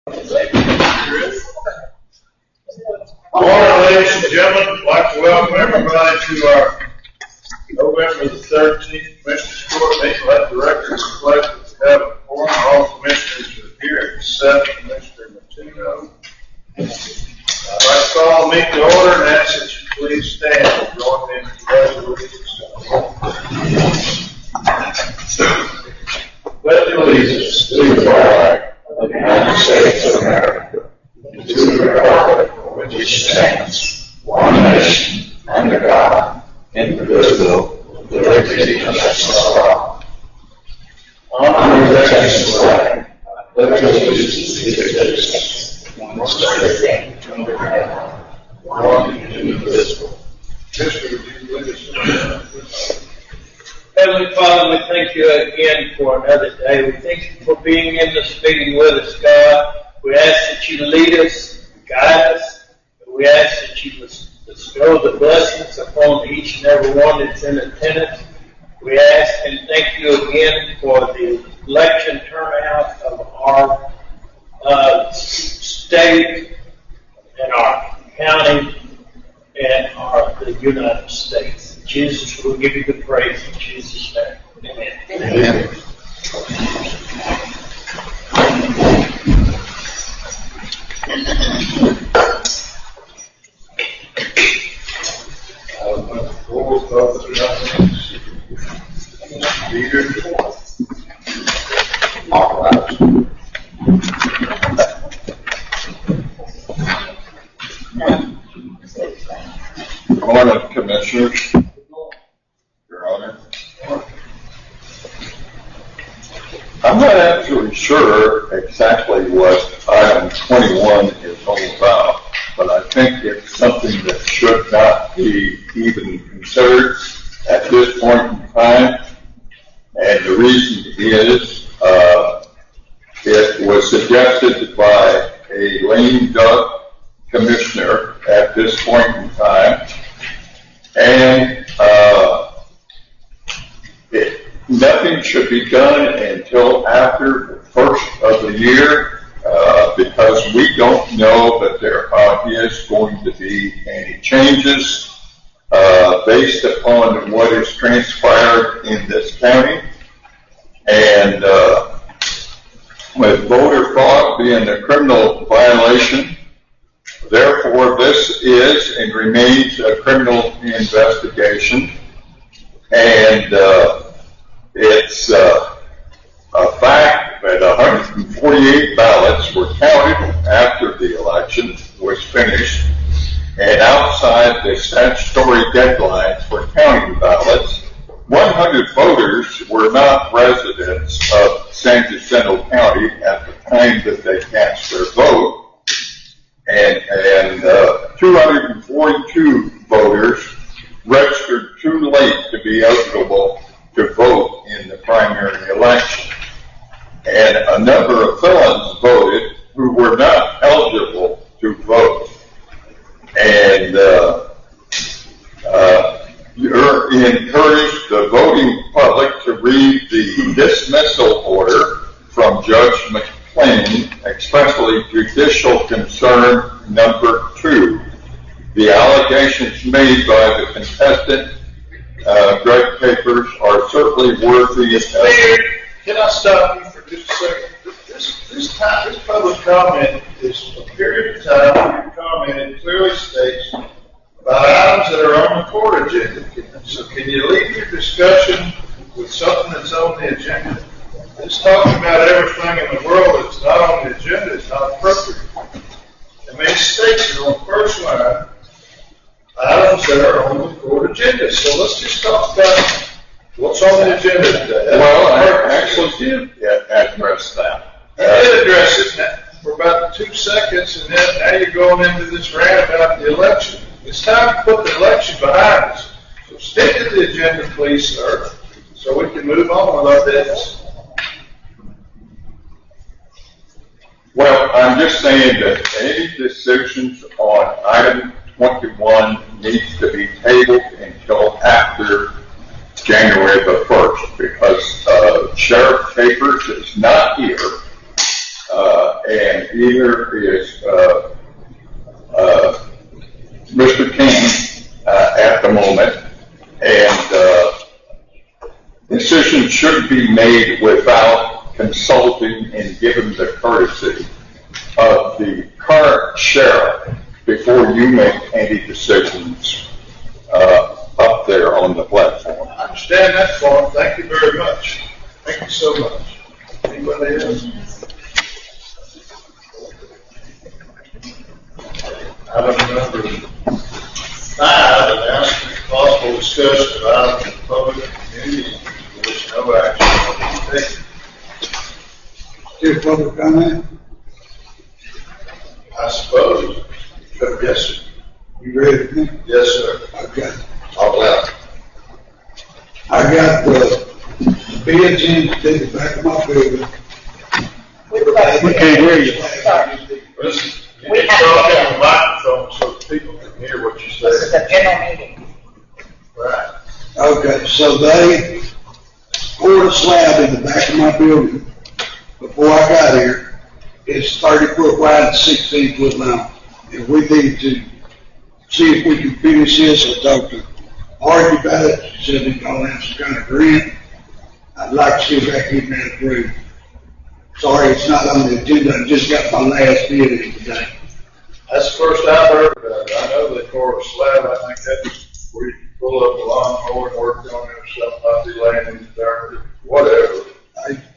Good morning, ladies and gentlemen. I'd like to welcome everybody to our November the 13th Commissioners Court meeting. Let the record reflect that we have a quorum. All commissioners are here except Commissioner Jacinto. I'd like to call the meeting to order and ask that you please stand and join me in the pledge of allegiance. Pledge allegiance to the flag of the United States of America, and to the republic for which stands one nation, under God, indivisible, with liberty and justice for all. Honor the nation's flag, pledge allegiance to the existence, one state, under God, one indivisible. History, would you lead us in prayer? Heavenly Father, we thank you again for another day. We thank you for being in this meeting with us, God. We ask that you lead us, guide us. We ask that you bestow the blessings upon each and every one that's in attendance. We ask and thank you again for the election turnout of our state and our county and the United States. Jesus, we'll give you the praise in Jesus' name. Amen. Amen. Good morning, Commissioners. Your Honor. I'm not absolutely sure exactly what item 21 is all about, but I think it's something that should not be even considered at this point in time. And the reason is, it was suggested by a lame duck commissioner at this point in time, and nothing should be done until after the first of the year, because we don't know that there is going to be any changes based upon what has transpired in this county. And with voter fraud being a criminal violation, therefore this is and remains a criminal investigation. And it's a fact that 148 ballots were counted after the election was finished, and outside the statutory deadlines for counting ballots, 100 voters were not residents of San Jacinto County at the time that they cast their vote, and 242 voters registered too late to be eligible to vote in the primary election. And a number of felons voted who were not eligible to vote. And you're encouraged the voting public to read the dismissal order from Judge McLean, especially Judicial Concern Number 2. The allegations made by the contestant, Greg Papers, are certainly worthy of... Can I stop you for just a second? This public comment is a period of time where your comment clearly states about items that are on the court agenda. So can you leave your discussion with something that's on the agenda? It's talking about everything in the world that's not on the agenda is not appropriate. I mean, it states it on the first line, items that are on the court agenda. So let's just talk about what's on the agenda today. Well, I actually did address that. I did address it for about 2 seconds, and then now you're going into this rant about the election. It's time to put the election behind us. So stick to the agenda, please, sir, so we can move on with our business. Well, I'm just saying that any decisions on item 21 needs to be tabled until after January the 1st, because Sheriff Capers is not here, and even be made without consulting and given the courtesy of the current sheriff before you make any decisions up there on the platform. I understand that point. Thank you very much. Thank you so much. Anybody else? Item number 5, announcement of possible discussion of items in public community for which no action will be taken. Still public comment? I suppose. Yes, sir. You ready? Yes, sir. Okay. All out. I got the bids in to the back of my building. We can't hear you. Listen, you need to talk on the microphone so that people can hear what you This is say. a general meeting. Right. Okay, so they poured a slab in the back of my building before I got here. It's 30 foot wide and 16 foot long. And we need to see if we can finish this. I talked to Archie about it. She said they're going to have some kind of grant. I'd like to see if I can get that approved. Sorry, it's not on the agenda. I just got my last bid in today. That's the first I've heard about it. I know they pour a slab. I think that's where you can pull up a lawnmower and work on it or something, might be laying in the dirt or whatever.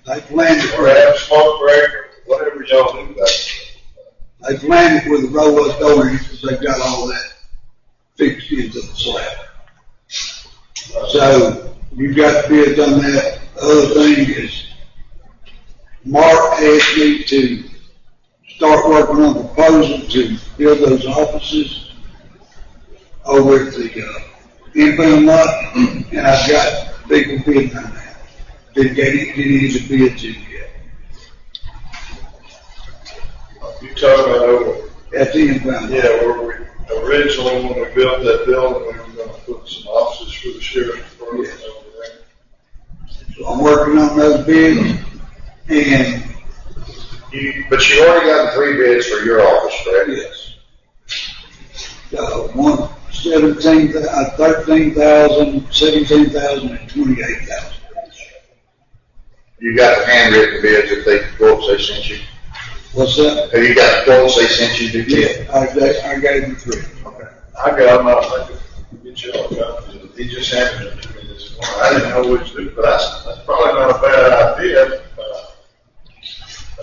They planned it. Or have smoke break or whatever y'all do back They planned it where the road was going because they've got all that fixed into the slab. So you've got the bids on that. The other thing is Mark asked me to start working on a proposal to build those offices over at the inbound lot, and I've got people bidding on that. Didn't get any of the bids in yet. You talking about over, At the inbound. yeah, where we originally, when we built that building, we were gonna put some offices for the sheriff's department over there. So I'm working on those bids, and But you already got 3 bids for your office, correct? yes. One 13,000, 17,000, and 28,000. You got the handwritten bids if they quotes they sent you? What's that? Have you got the quotes they sent you to get? I gave him 3. Okay. I got them, I'll get you all a copy. He just handed it to me this morning. I didn't know what to do, but that's probably not a bad idea.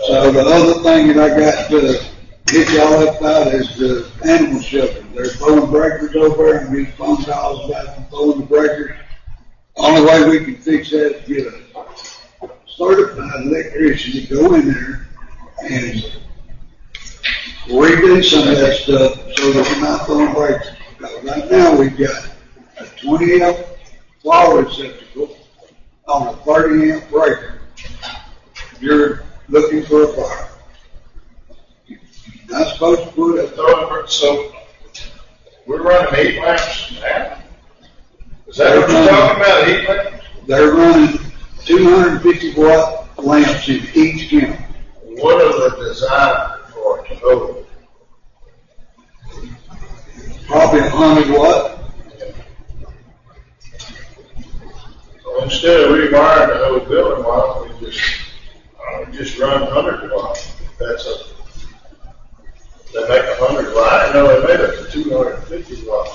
So the other thing that I got to hit y'all up about is the animal shelter. They're throwing breakers over there, and we phone calls about them throwing the breakers. Only way we can fix that is get a certified electrician to go in there and redo some of that stuff so that we're not throwing breakers. Because right now we've got a 20 amp wall receptacle on a 30 amp breaker. You're looking for a fire. You're not supposed to put a So, we're running heat lamps now? Is that what you're talking about, heat lamps? They're running 250 watt lamps in each kennel. What are the design for it total? Probably 100 watt. So instead of rewiring the whole building, why don't we just run 100 watt? They make 100 watt. I didn't know they made a 250 watt.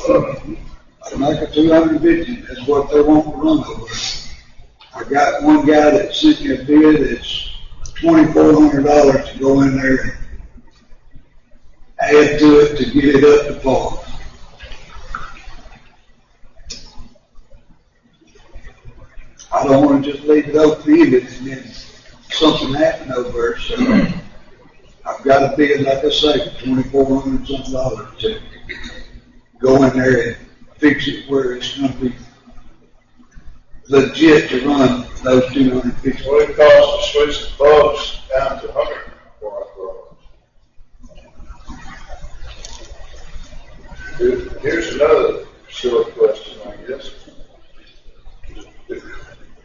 I make a 250. That's what they want to run over. I got one guy that sent me a bid. It's $2,400 to go in there and add to it to get it up to par. I don't want to just leave it open-ended and then something happen over there. So I've got a bid, like I say, for $2,400 something to go in there and fix it where it's going to be legit to run those 250. What it costs to switch the bulbs down to 100 watt bulbs? Here's another silly question, I guess.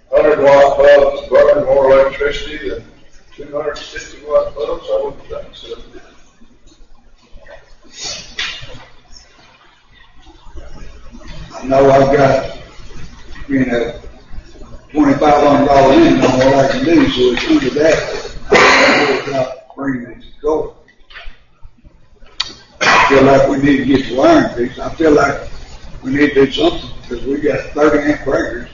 100 watt bulbs burn more electricity than 250 watt bulbs? I wouldn't think so. I know I've got, $2,500 in on so it's under that. I don't know about bringing it to court. I feel like we need to get the wiring fixed. I feel like we need to do something, because we got 30 amp breakers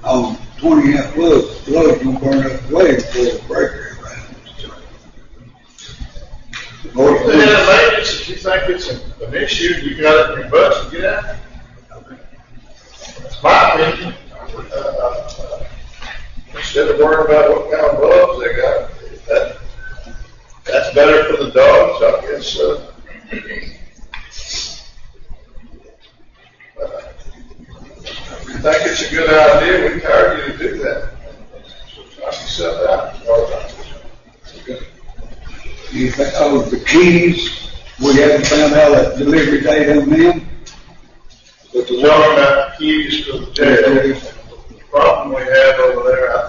on 20 amp plugs. The plug's gonna burn up way before the breaker. If you think it's an issue, you got it in your budget, get out. That's my opinion. Instead of worrying about what kind of bulbs they got, that's better for the dogs, I guess. If you think it's a good idea, we encourage you to do that. So knock yourself out. You think, oh, the keys, we haven't found out that delivery date on them? But the talking about the keys for the jail, the problem we have over there, I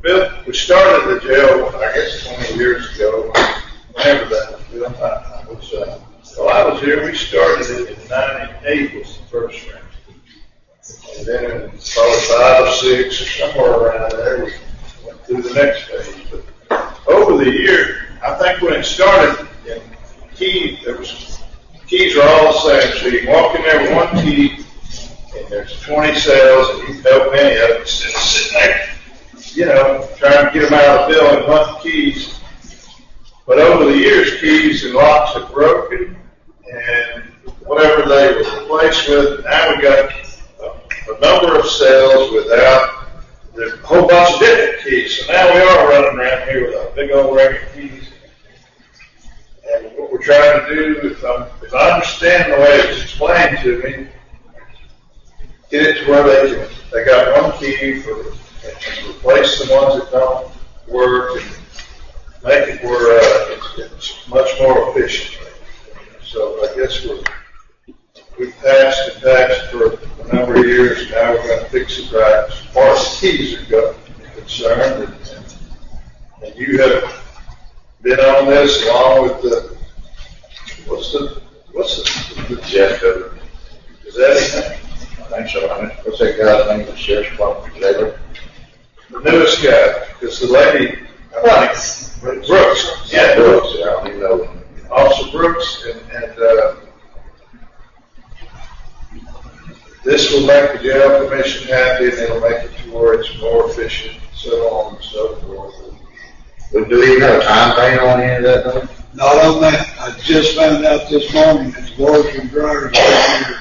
think, we started the jail, I guess 20 years ago, whenever that was built. Well, I was here, we started it in 98 was the first round. And then in probably 5 or 6 or somewhere around there, we went through the next phase. But over the year, I think when it started, keys are all the same. So you can walk in there with one key, and there's 20 cells, and you can open any of them instead of sitting there, trying to get them out of the building, hunt keys. But over the years, keys and locks have broken, and whatever they were replaced with, now we got a number of cells without a whole bunch of different keys. So now we are running around here with a big old rack of keys. And what we're trying to do, if I understand the way it's explained to me, get it to where they got one key and replace the ones that don't work and make it where it's much more efficient. So I guess we've passed and passed for a number of years. Now we're going to fix it right as far as keys are concerned. And you have been on this along with what's the Jacinto? Is that his name? I think so. What's that guy's name? The sheriff's department jailer? The newest guy, because the lady, Brooks. Yeah, Brooks. I don't even know. Officer Brooks, and this will make the jail commission happy, and it'll make it to where it's more efficient, so on and so forth. Do we even have a time frame on any of that, though? Not on that. I just found out this morning that the boys and dryers are here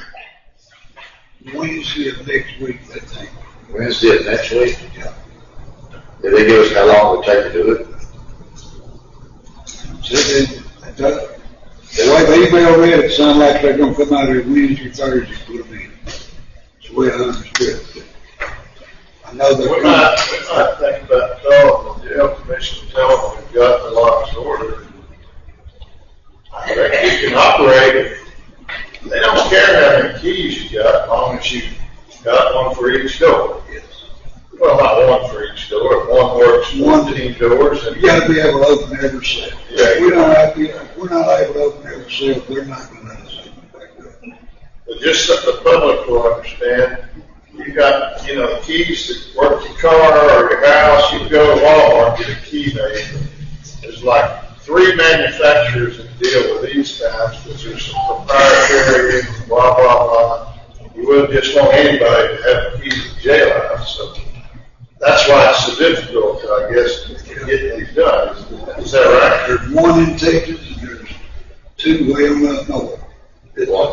Wednesday of next week, I think. Wednesday of next week? Yeah. Did they give us how long it would take to do it? The way the email read, it sounded like they're gonna come out here Wednesday, Thursday, put them in. That's the way I understood it. I know they're We coming. might think about calling the jail commission and tell them we've got the locks ordered. You can operate, they don't care how many keys you got, as long as you got one for each door. Well, not one for each door, if one works 14 doors. And You gotta be able to open every cell. Yeah. If we're not able to open every cell, they're not gonna let us open back up. But just so the public will understand, you got, the keys that work your car or your house, you can go to Walmart and get a key made. There's like 3 manufacturers that deal with these types, because there's some proprietary, blah, blah, blah. You wouldn't just want anybody to have a key to the jailhouse, so that's why it's so difficult, I guess, to get these done. Is that right? There's one in Texas and there's 2 way on up north.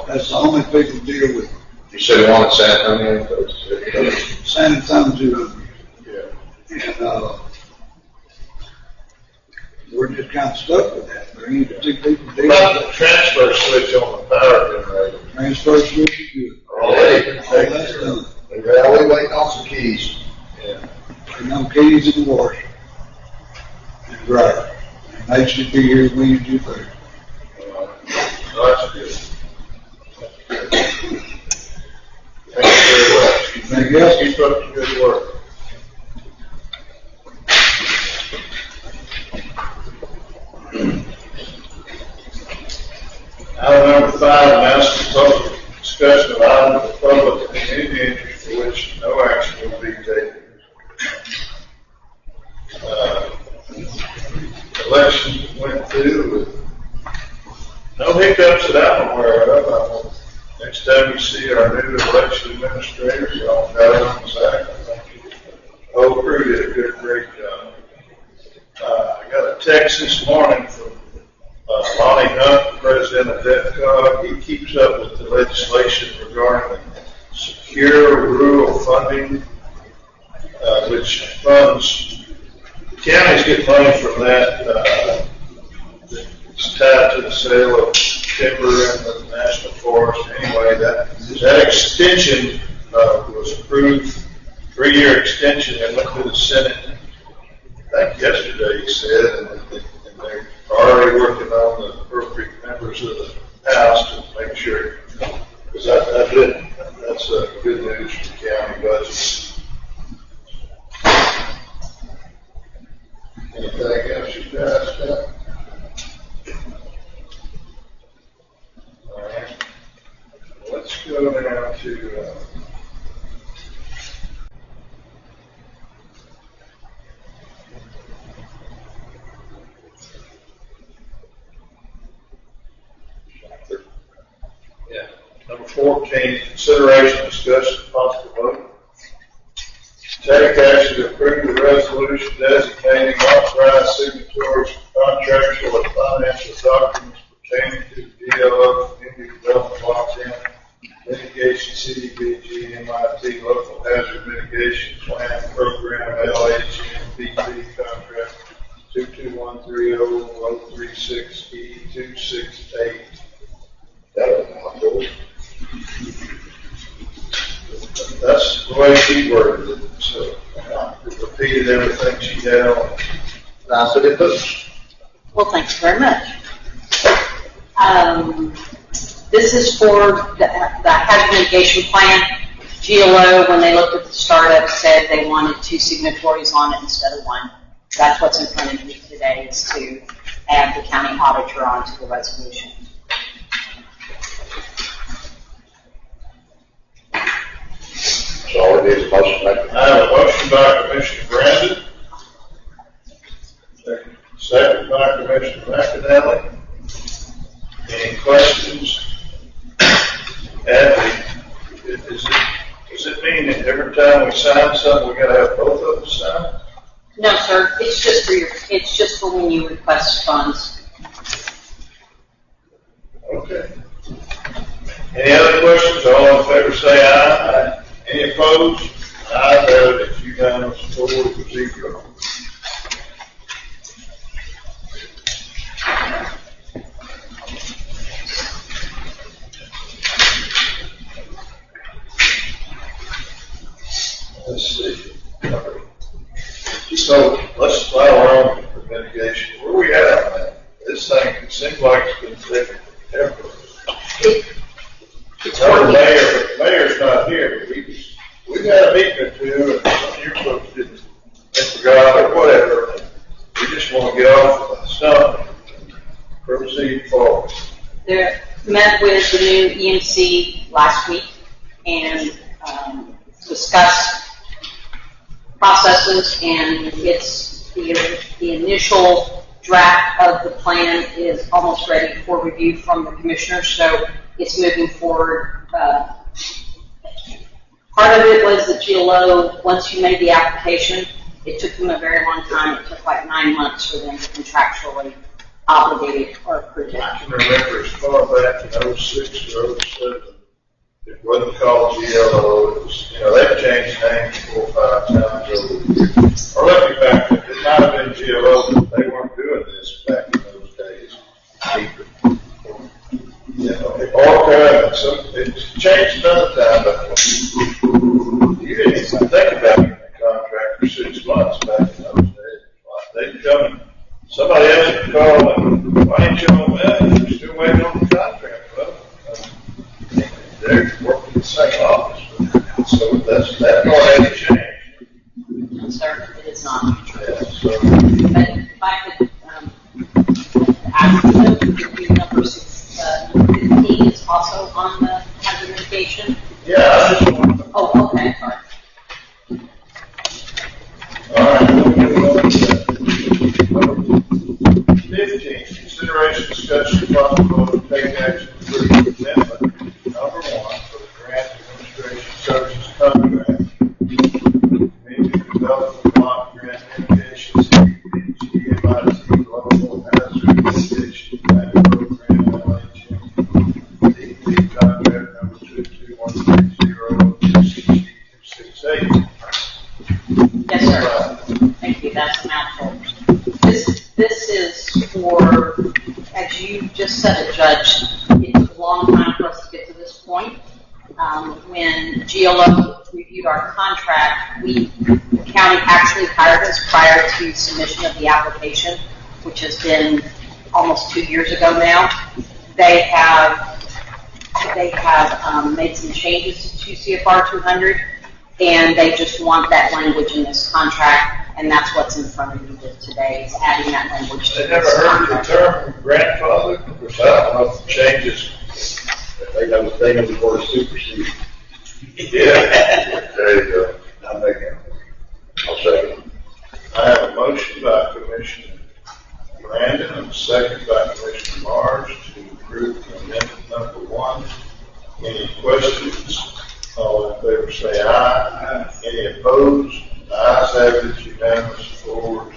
That's the only people deal with You said one in San Antonio? San Antonio. Yeah. And, we're just kind of stuck with that. There ain't 2 people What dealing about with the transfer switch on the power generator? it. Transfer switch is good. All that All that's done. Well, we waiting on some keys. Yeah. There's no keys in the washer. And dryer. And they should be here Wednesday, Thursday. That's good. Thank you very much. Anything else? Keep up the good work. Item number 5, announcement public discussion of items of public and community interest for which no action will be taken. elections went through with no hiccups that I'm aware of. Next time you see our new election administrator, y'all got it on the side. I think the whole crew did a great job. I got a text this morning from Lonnie Hunt, the president of DEFCOG. He keeps up with the legislation regarding secure rural funding, which funds, the counties get money from that. It's tied to the sale of timber in the national forest. Anyway, that extension was approved, 3-year extension, and went to the Senate, I think yesterday, he said, and they're already working on the appropriate members of the House to make sure, because that's good news for the county budget. Anything else you guys got? All right. Let's go down to number 14, consideration, discussion, possible vote. Take action to approve the resolution designating authorized signatories for contractual and financial documents pertaining to the DLO Community Development Block 10 Mitigation CDBG MIT Local Hazard Mitigation Plan Program LHMPP contract 22130-036E268. That was that's the way she worded it, so I repeated everything she had on. Now, so it Well, thank you very much. This is for the hazard mitigation plan. GLO, when they looked at the startup, said they wanted 2 signatories on it instead of 1. That's what's in front of you today, is to add the county auditor onto the resolution. So all it is a motion maker. I have a motion by Commissioner Brandon. Second by Commissioner McAnally. Any questions? Abby, does it mean that every time we sign something, we gotta have both of them sign? No, sir. It's just for when you request funds. Okay. Any other questions? All in favor say aye. Aye. Any opposed? Ayes have it. It's unanimous, 4-0. Let's see. So let's file our own mitigation. Where are we at on that? This thing, it seems like it's been taken forever. The mayor's not here, but we've had a meeting or 2, and some of your folks didn't forgot or whatever. We just want to get off of the stump and proceed forward. They met with the new EMC last week and discussed processes, and it's the initial draft of the plan is almost ready for review from the commissioners, so it's moving forward. Part of it was the GLO, once you made the application, it took them a very long time. It took like 9 months for them to contractually obligate it or approve it. I can remember as far back in 06 or 07, it wasn't called GLO. It was, they've changed names 4 or 5 times over the years. Or let me back up. It might have been GLO, but they weren't doing this back in those days. Orca, so it's changed another time, but you didn't even think about getting a contract for 6 months back in those days. They'd come, somebody else would call, and why ain't you on that? You're still waiting on the contract. Well, they're working in the same office, so that part hasn't changed. Sir, it is not. Yeah, so. But if I could ask you to do number 15 is also on the hazard mitigation. Yeah, I just want to. Oh, okay, sorry. All right, we'll move on to that. discussion possible to take action to approve amendment number 1 for the grant administration services contract. Community development block grant mitigation, CDBG, global hazard mitigation grant program, LHM, contract number 22130268268. Yes, sir. Thank you, that's a mouthful. This is for, as you just said it, Judge, it took a long time for us to get to this point. When GLO reviewed our contract, the county actually hired us prior to submission of the application, which has been almost 2 years ago now. They have made some changes to CFR 200, and they just want that language in this contract. And that's what's in front of you today, is adding that language to I never this heard the contract. term grandfather, which I don't know if it changes. They know before the supersede. Yeah, there you go. I'll make it. I'll second. I have a motion by Commissioner Brandon and a second by Commissioner Marge to approve amendment number 1. Any questions? All in favor say aye. Any opposed? The ayes have it, unanimous, 4-0.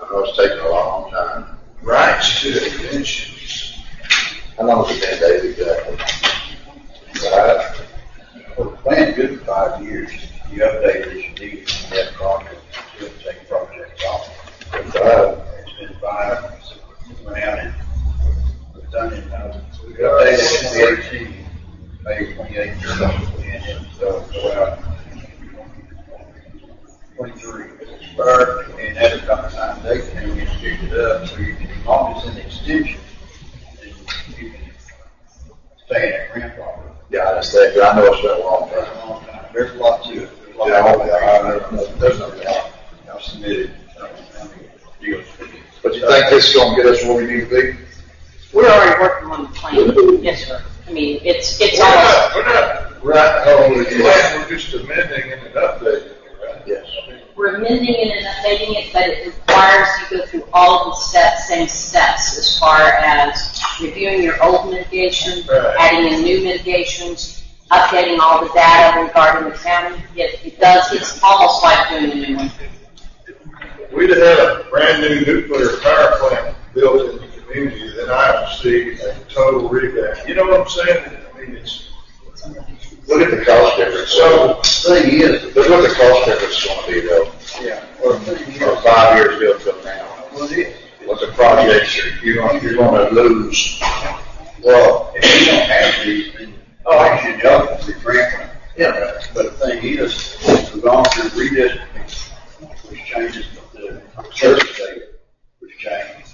I know it's taking a long time. Rights to inventions. How long has it been, Dave, exactly? Well, the plan's good for 5 years. You update it as you need to that project, you'll take projects off. It's been 5, went out and we've done it, we updated it in 2018, May 28th, and so go out 23, it's expired, and that's about the time date, and we just picked it up, so you can, as long as it's an extension, then you can stay in that grandfather. Yeah, I understand, but I know it's been a long That's time. a long time. There's a lot to it. There's a lot Yeah, of there's no doubt. I've submitted, deals. But you think this is gonna get us where we need to be? We're already working on the plan. Yes, sir. I mean, it's We're almost, not right over the plan, we're just amending and updating, right? Yes. we're amending it and updating it, but it requires you go through all of the same steps as far as reviewing your old mitigation, Right. adding in new mitigations, updating all the data regarding the county. It's almost like doing a new one. We'd have had a brand new nuclear power plant built in the community, then I would see a total revamp. You know what I'm saying? I mean, Look at the cost difference. so, Thing is, Look what the cost difference is gonna be though, yeah, well, the thing from is, 5 years ago to now. well, it is. What the projects you're gonna lose. Well, if you don't have these, then I should help with the grant. Yeah. But the thing is, we've gone through redistricting, which changes the service data, which changed.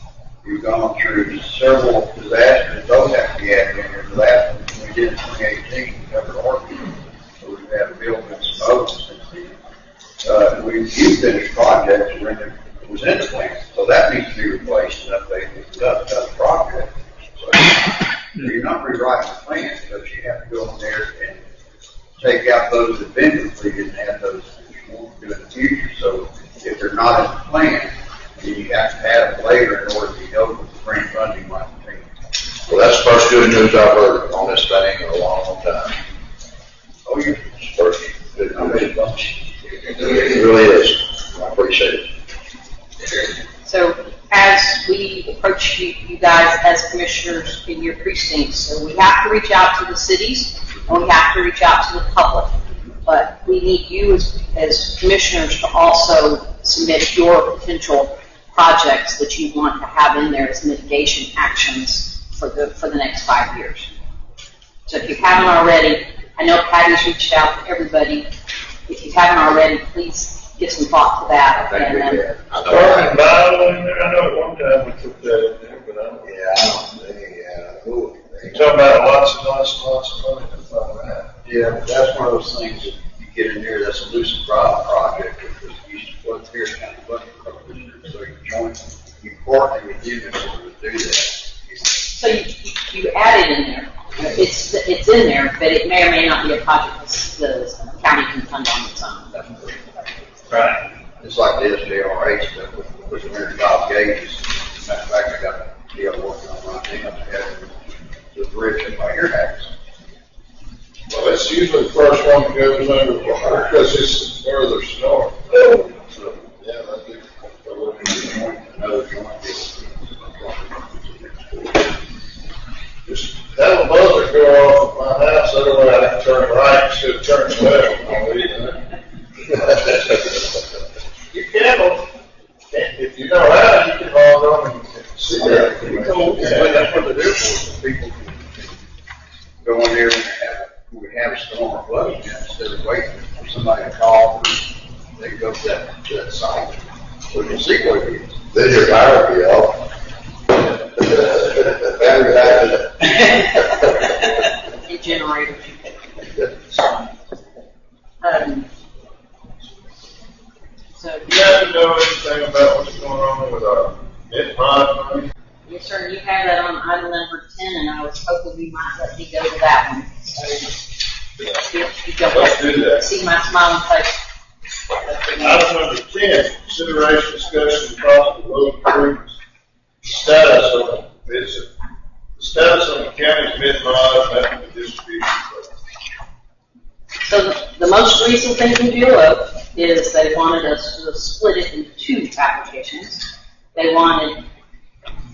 We've gone through several disasters, those have to be added in here. The last one we did in 2018, we covered Oregon. So we've had to build in some others since then. We've finished projects were in the, it was in the plan, so that needs to be replaced and updated with the project. So you're not rewriting the plan, because you have to go in there and take out those that have been completed and add those that you want to do in the future. So if they're not in the plan, then you have to add them later in order to be eligible for grant funding like the thing. Well, that's the first good news I've heard on this thing in a long, long time. Oh, you're, It's first good I made a news. bunch. It really is. I appreciate it. So as we approach you guys as commissioners in your precincts, so we have to reach out to the cities and we have to reach out to the public. But we need you as commissioners to also submit your potential projects that you want to have in there as mitigation actions for the next 5 years. So if you haven't already, I know Patty's reached out to everybody. If you haven't already, please give some thought to that. I think we And, did. I know. Starting Bible in there, I know at one time we put that in there, but I don't. Yeah, I don't think, You're talking about lots and lots and lots of money to find that. Yeah, but that's one of those things that you get in there, that's a lucid problem project, because you used to put here kind of budget proposition, so you join, you partner with you in order to do that. So you add it in there. It's in there, but it may or may not be a project the county can fund on its own. Right. It's like the SDRA stuff with the 105 gauges. Matter of fact, I got deal working on right now, having the bridge up by your house. Well, it's usually the first one that goes underwater because it's furthest north. So, Yeah, I do. another joint deal. Just have a buzzer go off at my house, otherwise I can turn right instead of turning left. I'll leave that. You can, if you know how, you can log on and see that. That's what they do for people can go in there and we have a storm or flooding instead of waiting for somebody to call. They can go to that site. We can see what it is. Then your power will be off. Battery died. And generators. So, You have to know anything about what's going on with our mid-mod money? yes, sir, you have that on item number 10, and I was hoping we might let me go to that one. So, you don't Let's do that. see my smiling face. Item number 10, consideration, discussion, and possible road improvements. Status on it. It's the status on the county's mid-mod method distribution program. So the most recent thing from GLO is they wanted us to split it into two applications. They wanted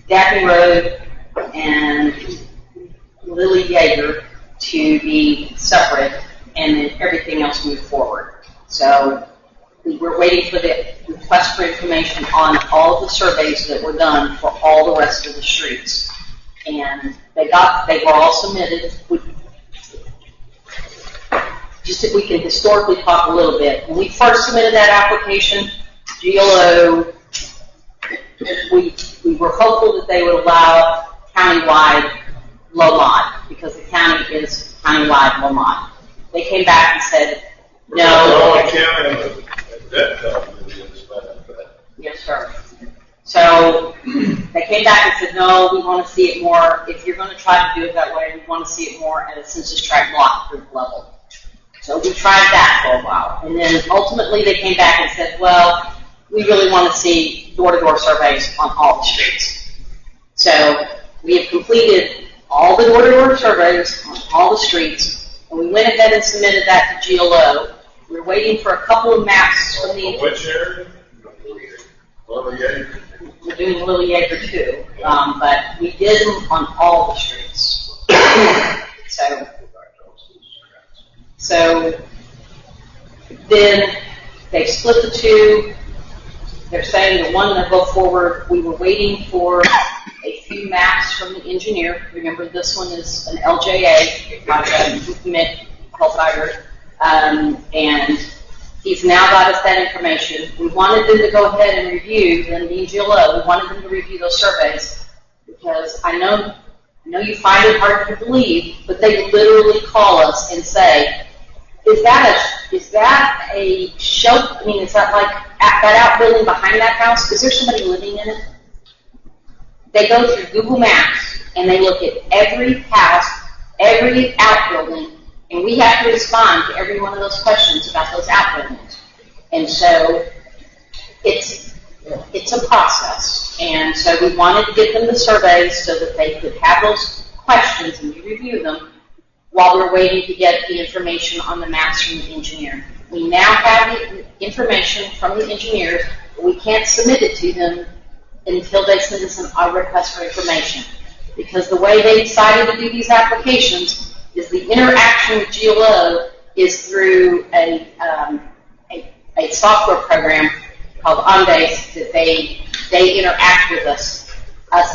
Daphne Road and Lily Yeager to be separate and then everything else move forward. So we were waiting for the request for information on all of the surveys that were done for all the rest of the streets. And they were all submitted. Just if we can historically talk a little bit. When we first submitted that application, GLO, we were hopeful that they would allow countywide low mod because the county is countywide low mod. They came back and said, The no. only county in that company that is that. Yes, sir. So they came back and said, no, we want to see it more. If you're going to try to do it that way, we want to see it more at a census tract block group level. So we tried that for a while. And then ultimately they came back and said, well, we really want to see door-to-door surveys on all the streets. So we have completed all the door-to-door surveys on all the streets, and we went ahead and submitted that to GLO. We're waiting for a couple of maps from the... Which area? Lily Yeager. We're doing Lily Yeager too, but we did them on all the streets. So then they split the two. They're saying the one that go forward, we were waiting for a few maps from the engineer. Remember, this one is an LJA, commit health record, and he's now got us that information. We wanted them to go ahead and review, then the GLO, we wanted them to review those surveys because I know you find it hard to believe, but they literally call us and say, is that a shelter? I mean, is that like that outbuilding behind that house? Is there somebody living in it? They go through Google Maps and they look at every house, every outbuilding, and we have to respond to every one of those questions about those outbuildings. And so it's a process. And so we wanted to get them the surveys so that they could have those questions and we review them while we're waiting to get the information on the maps from the engineer. We now have the information from the engineers, but we can't submit it to them until they send us a request for information. Because the way they decided to do these applications is the interaction with GLO is through a software program called Onbase that they interact with us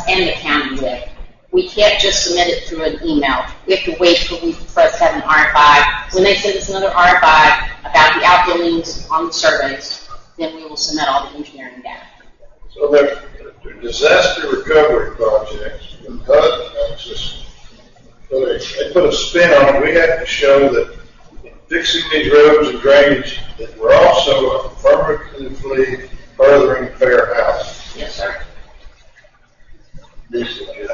and the county with. We can't just submit it through an email. We have to wait for us to have an RFI. When they send us another RFI about the outbuildings on the surveys, then we will submit all the engineering data. So they're disaster recovery projects with HUD analysis. So they put a spin on it. We have to show that fixing these roads and drainage, that we're also affirmatively furthering fair housing. Yes, sir. This is just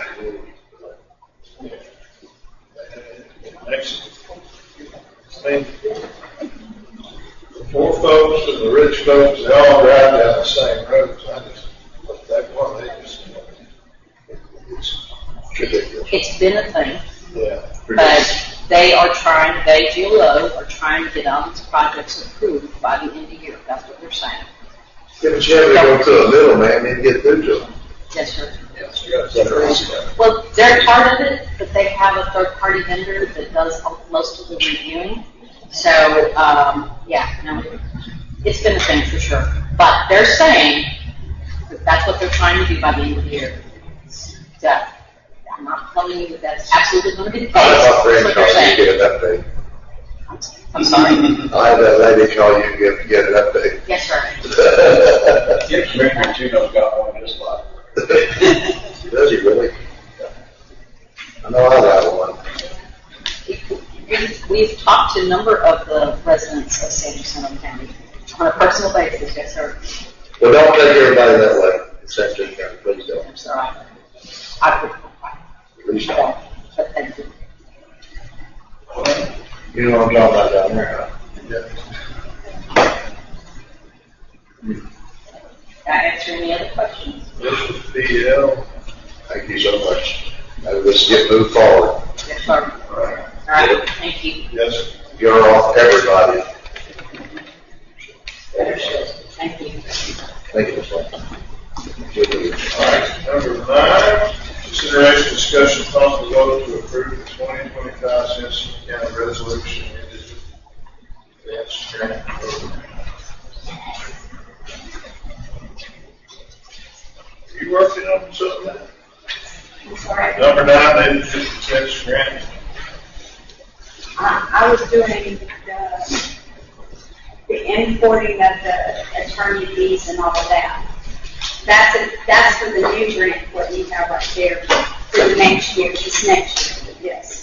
Excellent. I mean, the poor folks and the rich folks, they all drive down the same roads. I just, that one, they just, It's been a thing, Yeah. but they GLO are trying to get all these projects approved by the end of the year. That's what they're saying. Yeah, but you have to go to a middleman and get through to them. Yes, sir. Yeah. Well, they're part of it, but they have a third-party vendor that does most of the reviewing. So, yeah, no, it's been a thing for sure. But they're saying that that's what they're trying to do by the end of the year. So, I'm not telling you that that's absolutely going to be the case. I have my That's friend what call they're you, saying. get an update. I'm sorry. I have that lady call you and get an update. Yes, sir. Yeah, Commissioner Chino's got one just like. Does he really? I know I got one. We've talked to a number of the residents of San Jacinto County on a personal basis, yes, sir. Well, don't take everybody that way. It's San Jacinto County, please don't. I'm sorry. I would, Please I don't. don't, but thank you. You know what I'm talking about down there, huh? Can I answer any other questions? This was PL. Thank you so much. Now let's get moved forward. Yes, sir. All right. All right, thank you. Yes. You're off everybody. Thank you. Thank you, Mr. All right, number 9, consideration, discussion, possible vote to approve the 2025 Census County resolution. That's grant program. You working on something? I'm sorry. Number 9, maybe 50 cents grant. I was doing the importing of the attorney fees and all of that. That's for the new grant, what you have right there for the next year, this next year, yes.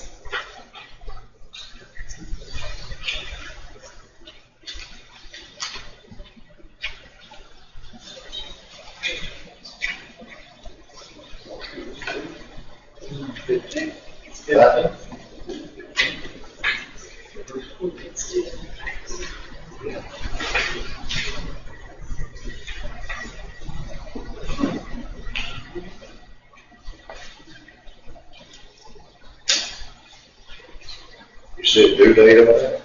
You said due date of that?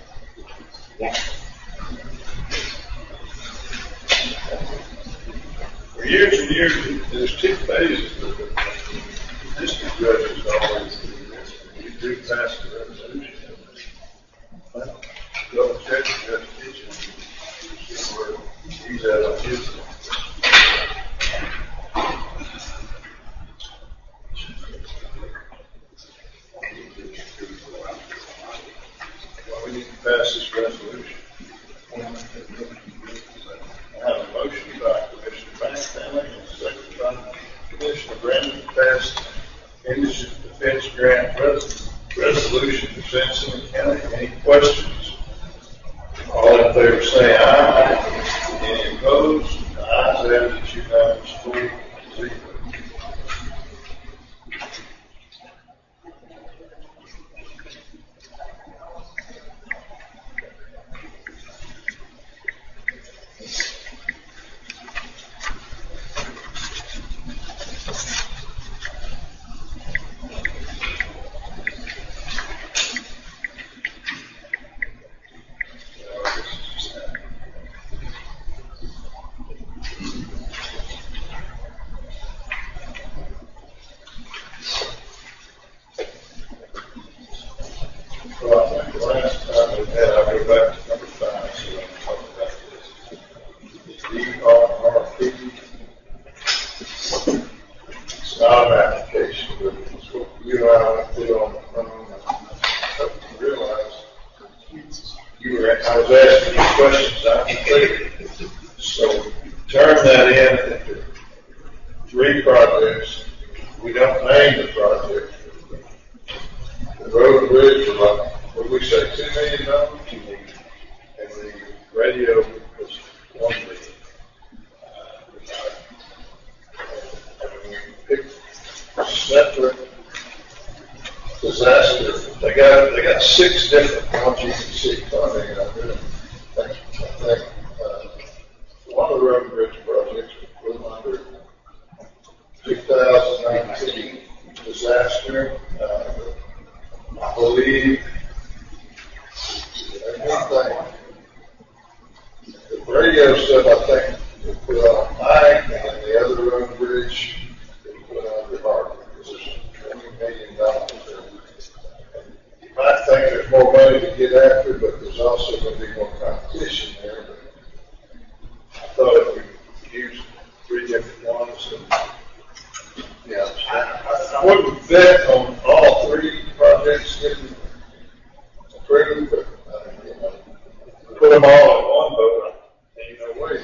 For years and years, there's 2 phases of the district judges always do this. You do pass the resolution. Go check the judge's kitchen. See where he's at on his. Well, we need to pass this resolution. I have a motion by Commissioner Banks, and a second by Commissioner Brandon to pass indigent defense grant resolution for San Jacinto County. Any questions? All in favor say aye. Any opposed? The ayes have it, it's unanimous 4-0. Well, I think the last time we had, I'll go back to number 5, so we can talk about this. DRRP. It's not an application, but it's what you and I went through on the phone. I hope you realize I was asking you questions, I completed. So turn that in into 3 projects. We don't name the project. The road and bridge was like, what did we say, $2 million? And the radio was $1 million. And we picked separate disasters. They got 6 different ones you can see funding out there. I think one of the road and bridge projects was under 2019 disaster. So, Yeah, I wouldn't bet on all three projects getting approved, but, you know, put them all in one vote, ain't no way.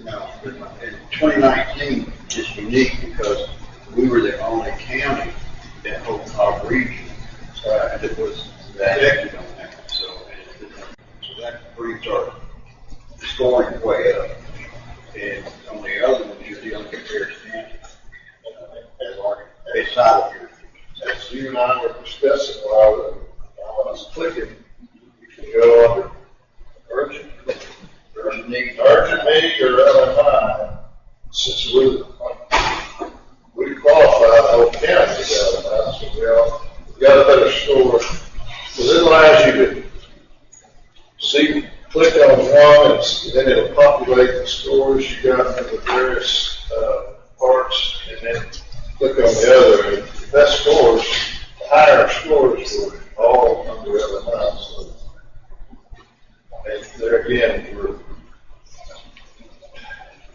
no, in 2019 is unique because we were the only county in our region that was active on that. So that brings our scoring way up. And on the other ones, you're dealing with various counties. It's not here. As you and I were discussing while I was clicking, you can go under urgent need or LMI, since we qualify the whole county as LMI, so we got a better score. Because it allows you to see, click on one, and then it'll populate the scores you got in the various parts, and then click on the other, and the best scores, the higher scores were all under LMI. So, and there again, we're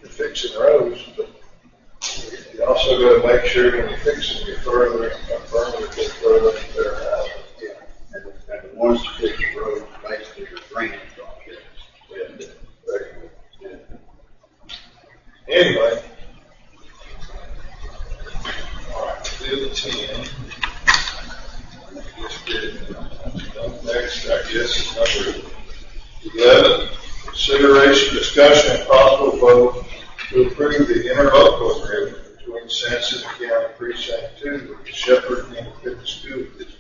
fixing roads, but you also got to make sure when you're fixing, you're further and further into their house. Yeah. And the ones that fix the road, basically are drainage projects. Yeah. Anyway. All right, do the 10. Just did it. Next, I guess, is number 11. Consideration, discussion, and possible vote to approve the interlocal agreement between Sansing County Precinct 2 with the Shepherd Independent School District.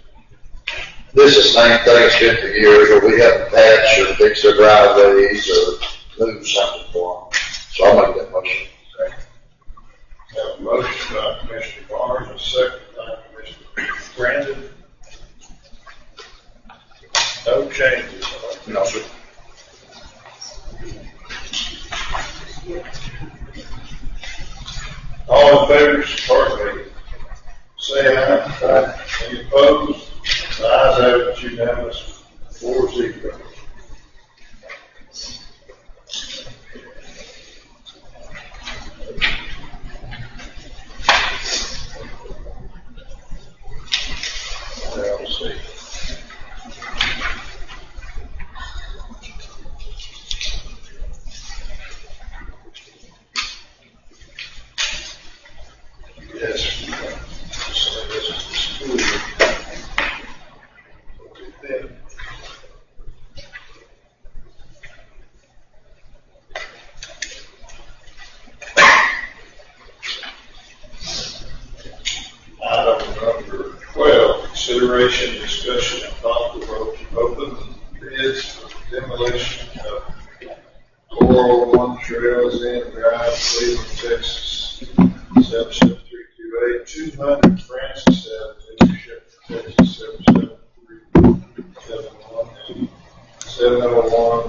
This is the same thing as 50 years, or we have to patch or fix their driveways or move something for them. So I'll make that motion. Have a motion by Commissioner Barnes, a second by Commissioner Brandon. No changes. No, sir. All in favor, pardon me, say aye. Any opposed? The ayes have it, unanimous, 4-0. Now, we'll see. Yes. So this is the school year. Then, item number 12, consideration, discussion, and possible vote to open bids for demolition of 401 Trails End Drive, Cleveland, Texas, 77328, 200 Francis Avenue, Shepherd, Texas, 77371, and 701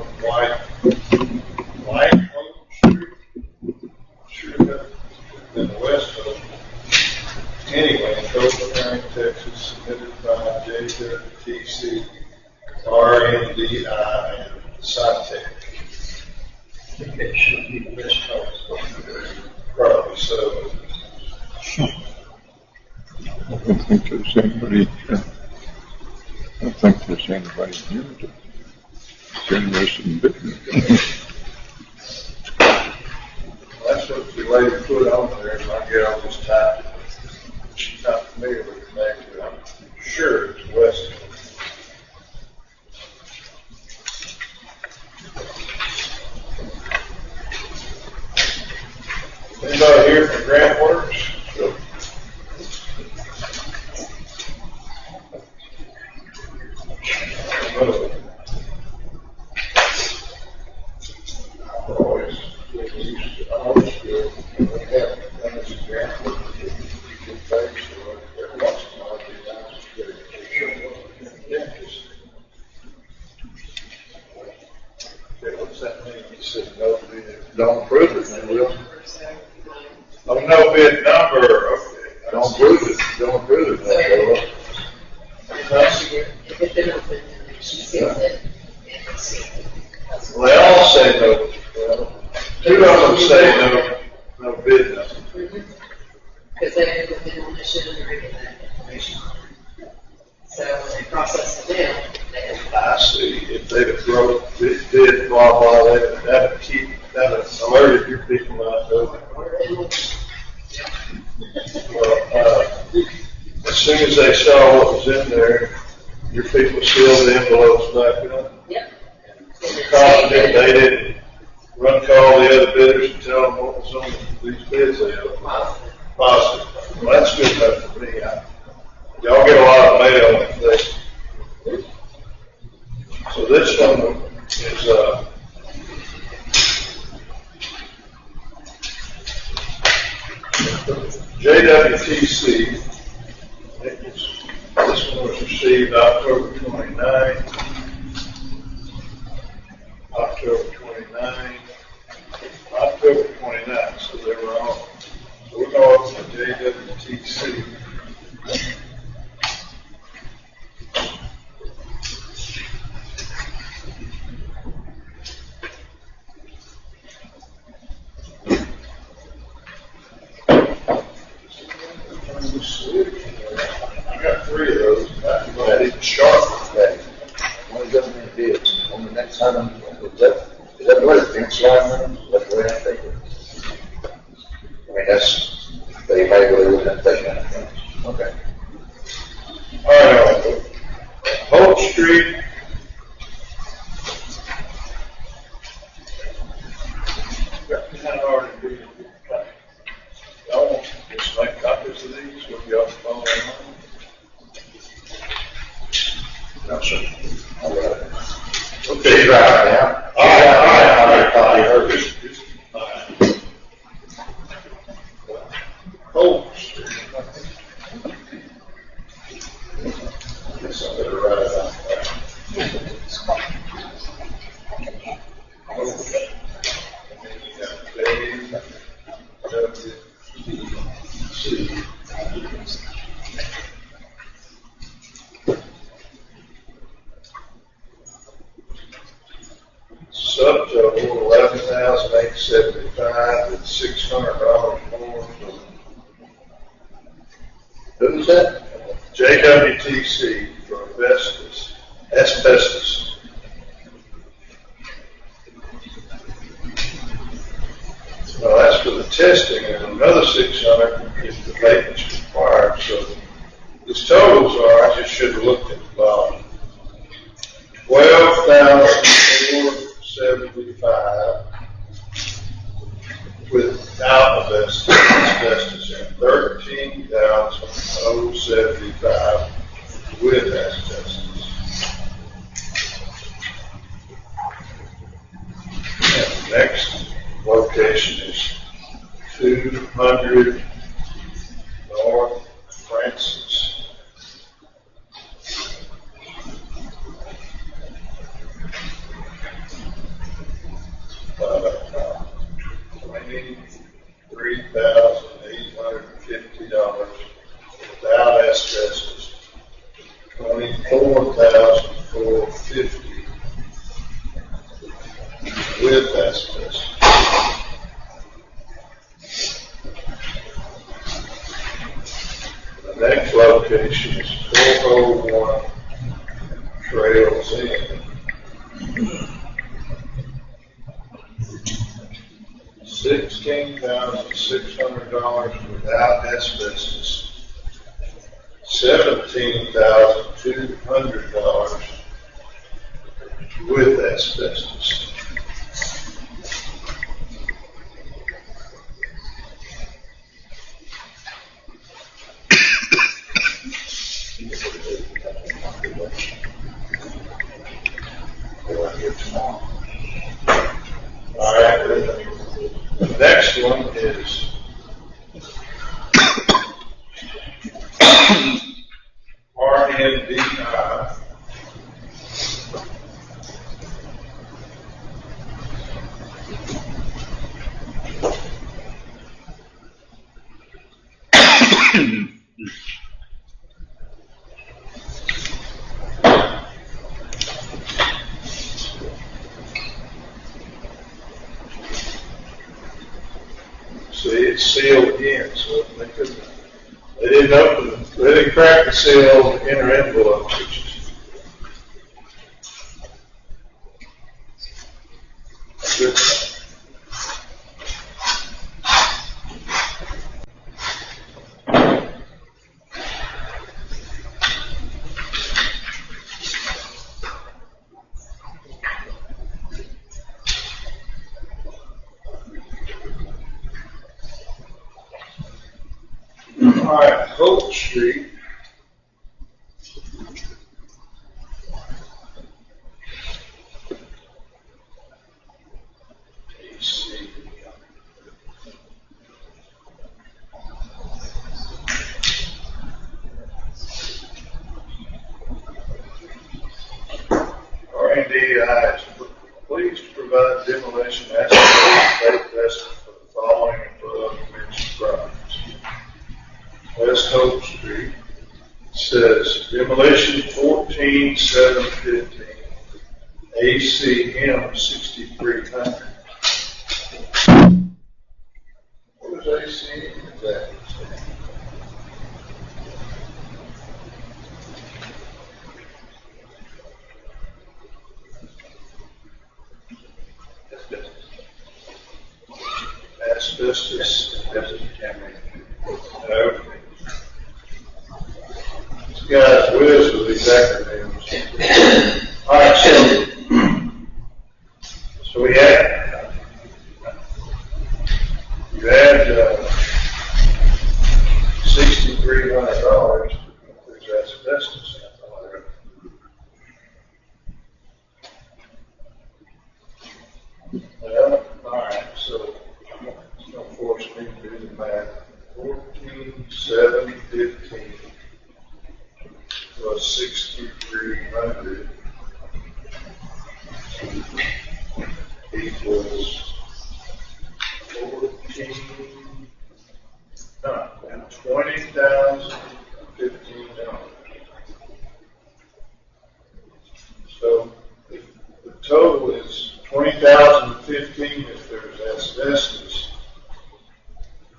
White Oak Street. Sure, in the west of anyway, in Copeland County, Texas, submitted by JWTC, RMDI, and Sytec. I think it should be the west coast. Probably so. I don't think there's anybody, here that's interested in business. That's what the lady put on there, and my gal just typed it. She's not familiar with the name, but I'm sure it's west. Anybody here from Grant Works? Sure. What's that mean? You said no bid. Don't approve it, then we'll. Oh, no bid number, okay. Don't approve it. Don't approve it. Then we'll. If it's been open, she sees it. Well, they all say no. Well, two of them say no bid number. because they would have been on the shit and reading that information. So when they process the bill, they have I see, if they'd have wrote, did blah, blah, that'd alerted your people out there. Well, as soon as they saw what was in there, your people sealed the envelopes back up. Yep. Confident they didn't run call the other bidders and tell them what was on these bids they had. Positive. Well, that's good enough for me. Y'all get a lot of mail and things. So this one is, JWTC. This one was received October 29th. October 29th, so they were on. So we're going to JWTC. I got 3 of those. That is sharp today. One of them bids on the next item, is that the way the fence line runs? That's the way I think it. I mean, they may really look at that. Okay. All right, Hope Street. Kind of already do. Y'all want to just make copies of these with y'all phone? No, sir. All right. Okay, Right now. All right. Copy of hers. Hope Street. Guess I better write it out. Okay. Subtotal $11,875 with $600 more. Who's that? JWTC for asbestos. Well, that's for the testing, and another 600 if the maintenance required. So these totals are, I just should have looked at the bottom. $12,475 without asbestos, and $13,075 with asbestos. And the next location is 200 North Francis. $23,850 without asbestos. $24,450 with asbestos. The next location is 401 Trails Inn. $16,600 without asbestos. $17,200 with asbestos. All right, the next one is RNDI. See, it's sealed again, so they couldn't, they didn't open, they didn't crack the seal on the inner envelope, which is good. All right, Hope Street. AC. R&D is pleased to provide demolition estimate state estimate for the following above mentioned properties. West Hope Street says demolition 14,715, ACM 6,300. What is ACM exactly? Asbestos. Okay. This guy's whiz with these acronyms. All right, so we had, you had $6,300 there's asbestos. Well, all right, so it's going to force me to do the math. 14,715 plus 6,300 equals 20,015. So the total is 20,015 if there's asbestos,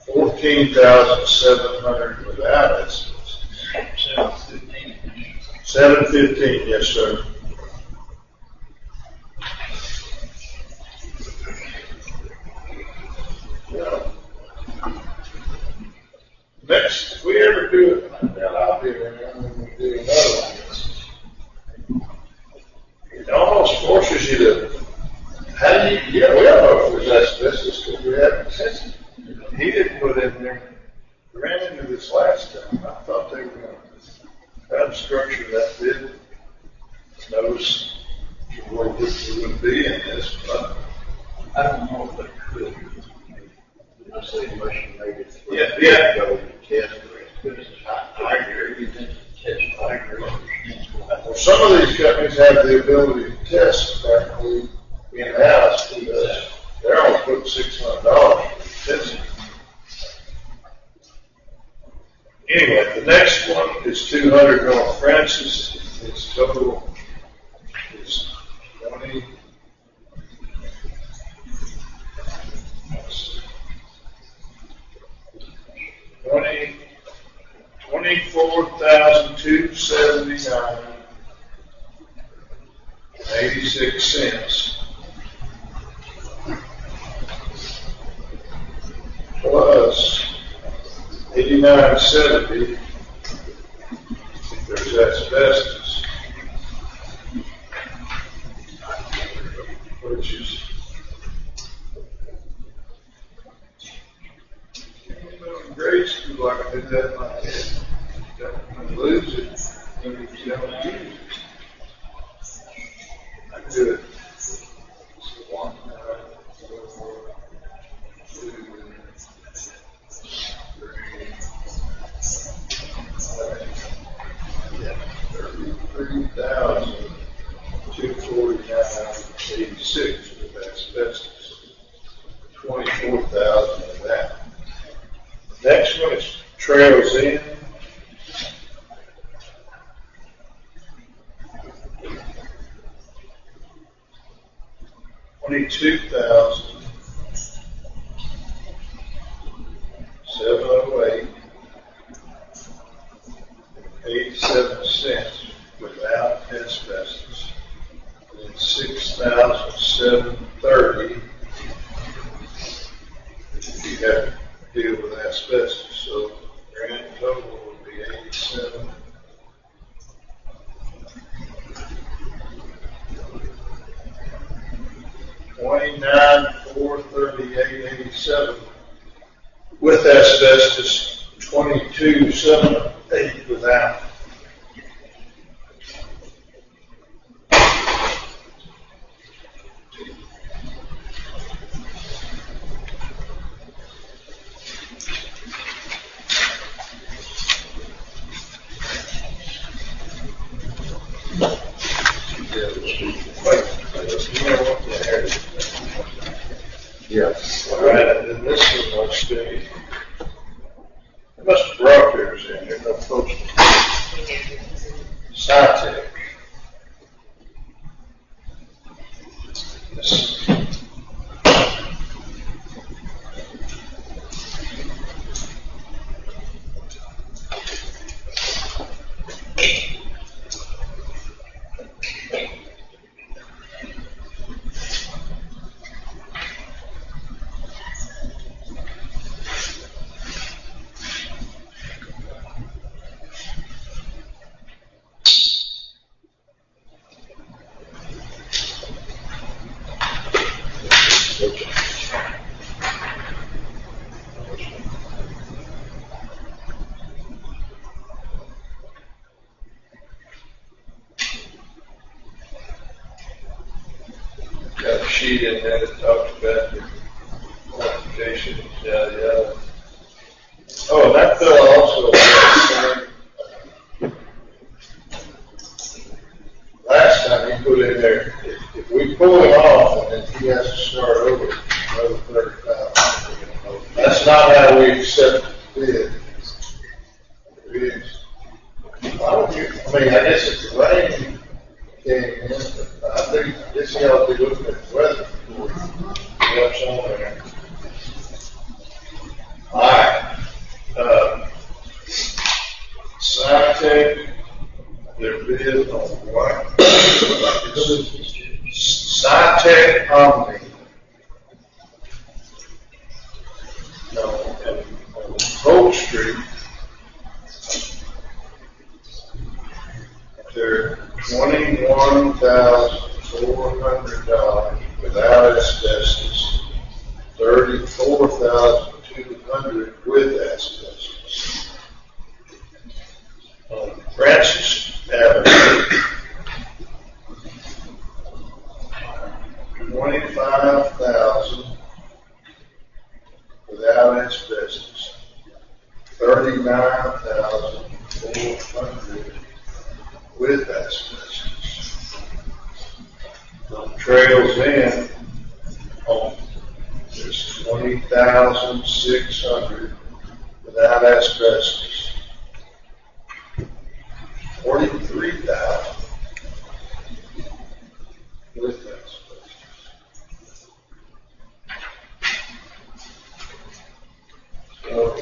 14,700 without asbestos. 715, yes, sir. Yeah. Next, if we ever do it, then I'll be there and we'll do another one. It almost forces you to, how do you, yeah, we don't know if there's asbestos because we haven't tested it. He didn't put in there, we ran into this last time. I thought they were going to have a structure that did notice where we would be in this, but I don't know if they could. I say motion made it. Yeah. Go to test it. I agree. I agree. well, some of these companies have the ability to test apparently in-house because they're only putting $600 for testing. Anyway, the next one is 200 North Francis. Its total is 24,279 and 86 cents. Plus 89.70 if there's asbestos, which is grade school. I can do that in my head. Don't lose it when you don't use it. I can do it. So 1, 4, 2, 33,249.86 with asbestos. 24,000 of that. Next one is Trails Inn. $22,000 deal with asbestos, so grand total would be 87. $29,438.87 with asbestos, 22,708 without. Yes. All right, and then this one must be, they must have brought theirs in, there's no postage. Scientific. Got a sheet in there that talks about the qualifications, yeah. Oh, that fellow also, last time he put in there, if we pull him off and then he has to start over, another 30,000. That's not how we accept bid. It is. Why would you, I mean, I guess it's rain came in, but I think this y'all be looking at the weather before what's on there. All right. Scientific, their bid on what? Scientific Omni. No, and on Hope Street, they're $21,400 without asbestos, $34,200 with asbestos. On Francis Avenue, $25,000 without asbestos, $39,400 with asbestos. On Trails End, there's $20,600 without asbestos. $43,000 with asbestos. So,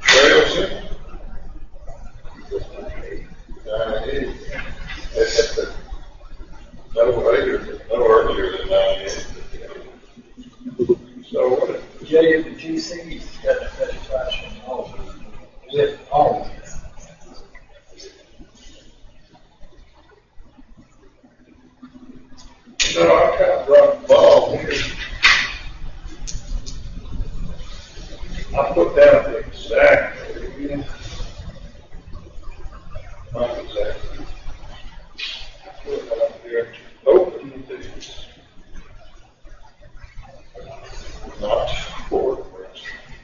Trails in. No earlier than 98. So what? Jay, the GC's got the vegetation all with all. No, I kind of brought the ball here. I put down the exact. Not exactly. Put it up here. Open these. Not for.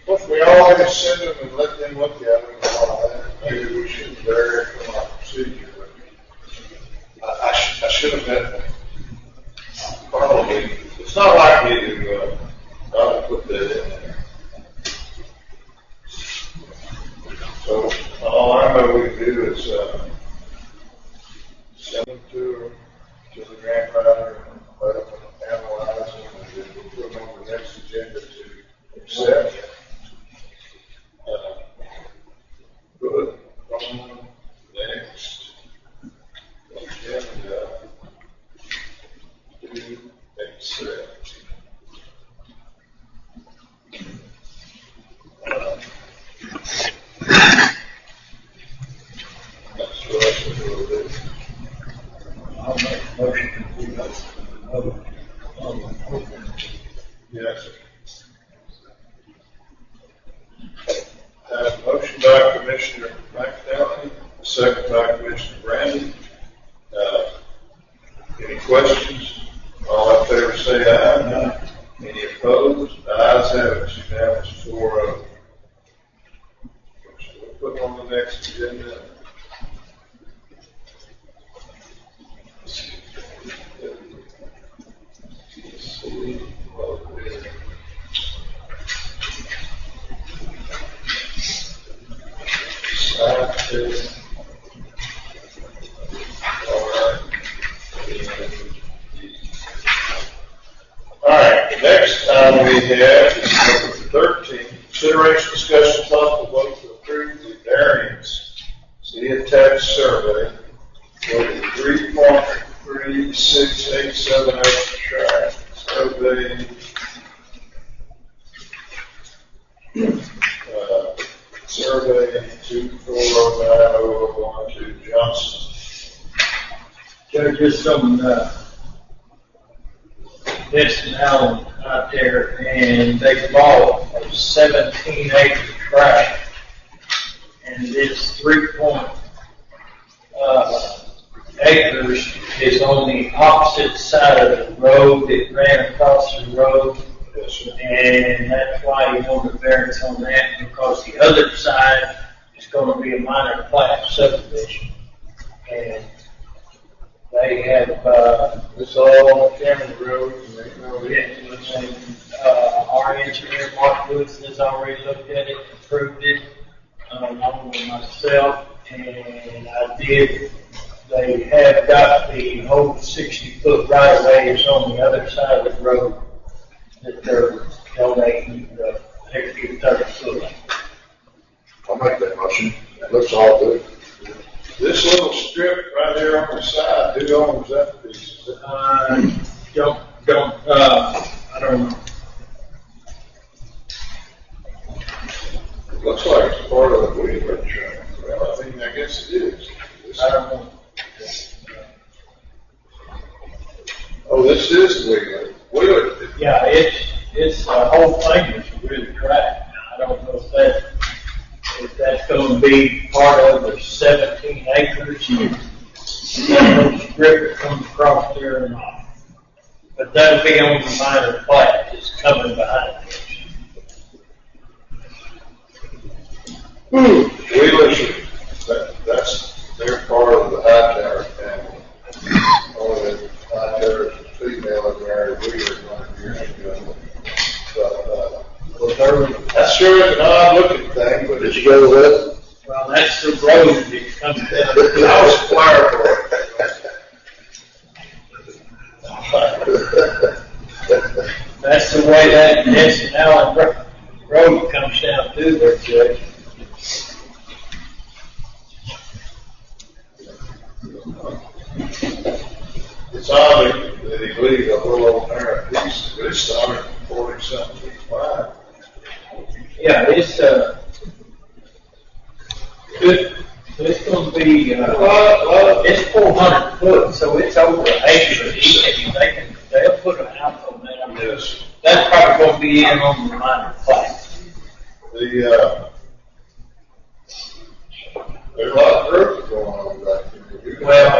Well, if we always send them and let them look at them and all that, maybe we should vary from our procedure. I should have been. Probably, it's not likely to, not put that in there. So, all I know we can do is, send them to the grant writer, and let them analyze them, and then we'll put them on the next agenda to accept. next agenda. All right, the next item we have is number 13, consideration, discussion, possible vote to approve the variance city tax survey for the 3.36870 tract survey. Survey 2409012 Johnson. Judge, just some, this now out there, and they bought a 17-acre tract, and this 3 acres is on the opposite side of the road. It ran across the road. And that's why you want the variance on that, because the other side is going to be a minor plat subdivision. And they have, It's all on Cameron Road, and they know it. our engineer, Mark Woods, has already looked at it, approved it, along with myself, and they have got the whole 60-foot right of way is on the other side of the road that they're donating the extra 30 foot. I'll make that motion. It looks all good. This little strip right here on the side, who owns that piece? I don't know. It looks like it's part of the Wheeler track. Well, I mean, I guess it is. I don't know. Oh, this is Wheeler. Wheeler. Yeah, it's the whole thing is really tracked. I don't know if that's going to be part of the 17 acres. That little strip that comes across there or not. But that'll be on the minor plat that's coming behind this. Wheeler's, that's, they're part of the high tower family. Only the high tower is a female and married Wheeler 100 years ago. But, that sure is an odd looking thing, but Did you go with it? Well, that's the road that comes down. I was a flyer for it. That's the way that Nesson Allen Road comes down through there, Judge. It's odd that he leaves a little old narrow piece, but it's 140-something feet wide. Yeah, it's going to be, it's 400 foot, so it's over an acre. They'll put an house on that. Yes. That's probably going to be in on the minor plat. There's a lot of growth going on back there. Well,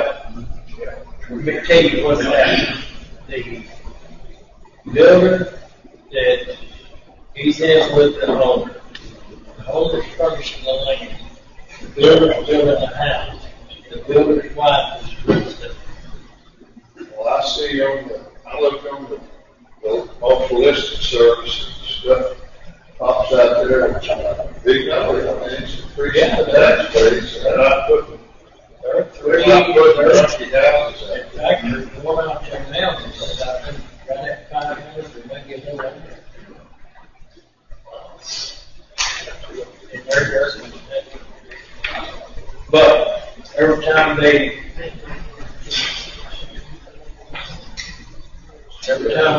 let me tell you what's happening. The builder that he's in with the owner. The owner's furnishing the land. The builder's building the house. The builder's wife is resident. Well, I see I look on the multiple listing services and stuff, pops out there, big number, I mean, it's a pretty tax base, and I put, they're not putting 50 houses in. In fact, there's one out there now that says, I think, right at 500, they might get more out there. And they're resident. But every time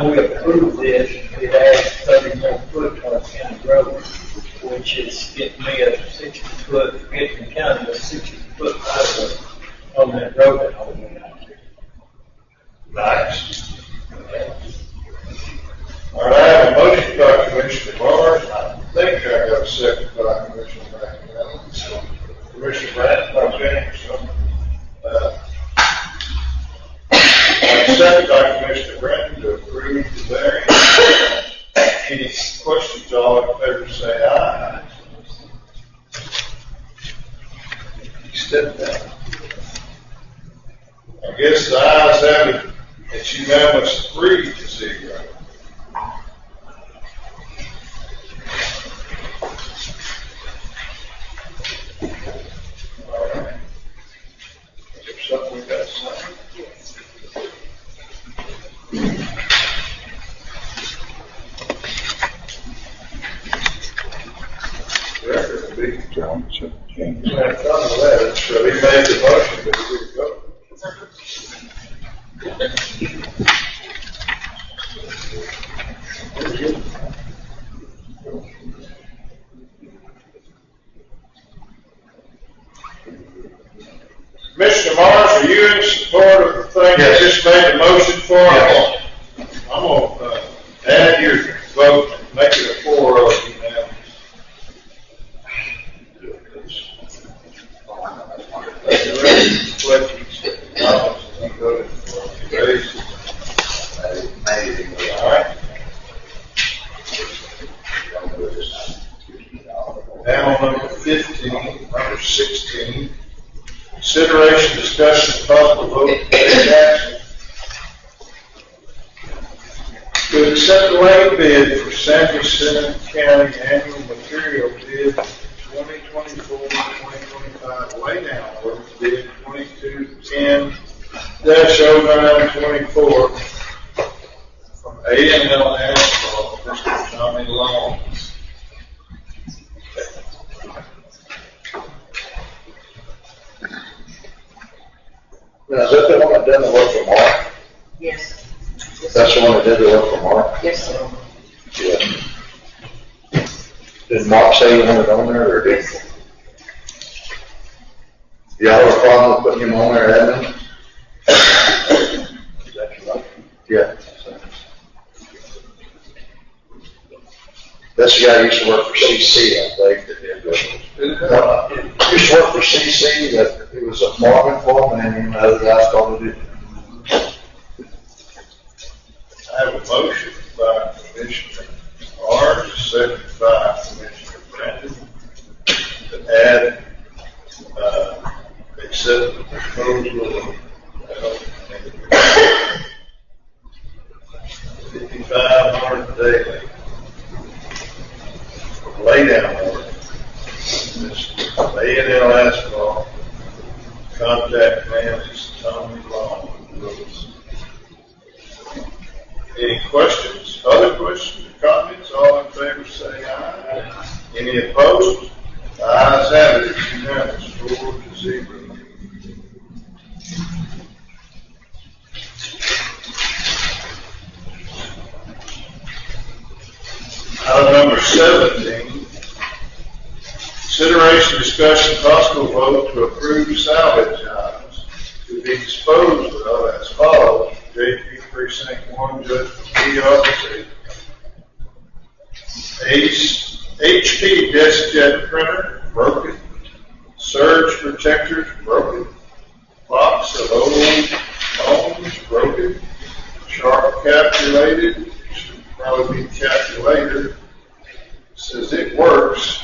we approve this, it adds 30 more foot to our county road, which is getting me a 60-foot, getting the county a 60-foot right on that road that all the way out there. Nice. All right, I have a motion by Commissioner Barnes, I think I got a second by Commissioner McNally. Commissioner Brandt, by James, second by Commissioner Brandt to approve the variance. Any questions, all in favor say aye. accept that. I guess the ayes have it, it's unanimous 3-0. All right. Is there something we got to say? Record will be. Yeah, come to that. So he made the motion, but he didn't go. Commissioner Morris, are you in support of the thing I just made the motion for? Yes. I'm gonna add your vote, and make it a 4-0 unanimous. All right. Now on number 15, number 16, consideration, discussion, possible vote, take action to accept the late bid for San Jacinto County annual material bid 2024-2025 laydown order bid 2210-0924 from A&L Asphalt, Mr. Tommy Long. Now, is that the one that did the work for Mark? Yes. That's the one that did the work for Mark? Yes, sir. Yeah. Did Mark say he wanted it on there, or did? Y'all have a problem with putting him on there, Edmund? Is that right? Yeah. That's the guy who used to work for CC, I think, that did this. He used to work for CC, that he was a foreman for him, and then the other guys called it. I have a motion by Commissioner Morris, second by Commissioner Brandon, to add, accept the proposal of, $5,500 daily for laydown order. This A&L Asphalt, contact man is Tommy Long. Any questions, other questions or comments? All in favor say aye. Any opposed? The ayes have it, it's unanimous, 4-0. Item number 17, consideration, discussion, possible vote to approve salvage items to be disposed of as follows. JP Precinct 1, Judge B. Officer, HP desk jet printer, broken. Surge protectors, broken. Box of old phones, broken. Sharp calculated, should probably be calculator. Says it works.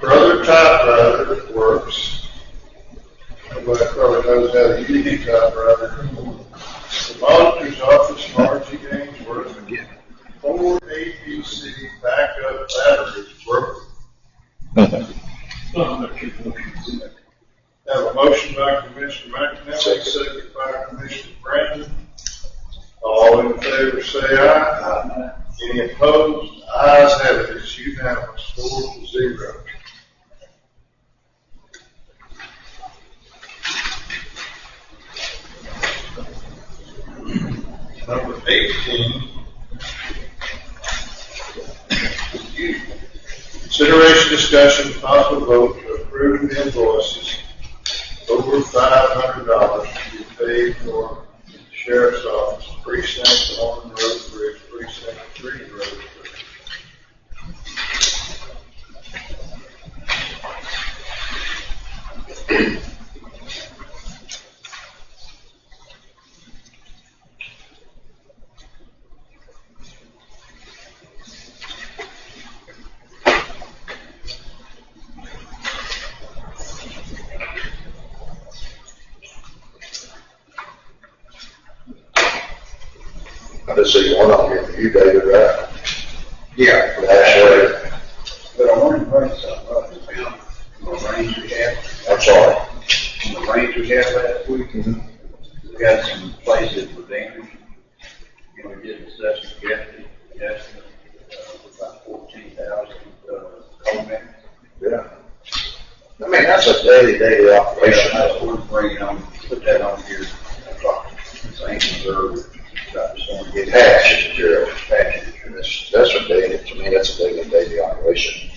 Brother typewriter works. Nobody probably knows how to use a typewriter. The auditor's office margin gains work. 4 ABC backup batteries broken. Have a motion by Commissioner McNally, second by Commissioner Brandon. All in favor say aye. Any opposed? Ayes have it. It's unanimous, 4-0. Number 18. Consideration, discussion, possible vote to approve invoices over $500 to be paid for Sheriff's Office, Precinct 1 Road Bridge, Precinct 3 Road Bridge. one on here for you, David, right? Yeah. Actually, But I wanted to bring something up about the range we had. I'm sorry. On the range we had last week, we had some places with damage. You know, we did an assessment, estimate, about 14,000, convened. Yeah. I mean, that's a daily operation. That's what we're bringing on, put that on here. I talked to Jacinto earlier about just want to get Patch material. patch. That's a daily, to me, that's a daily operation.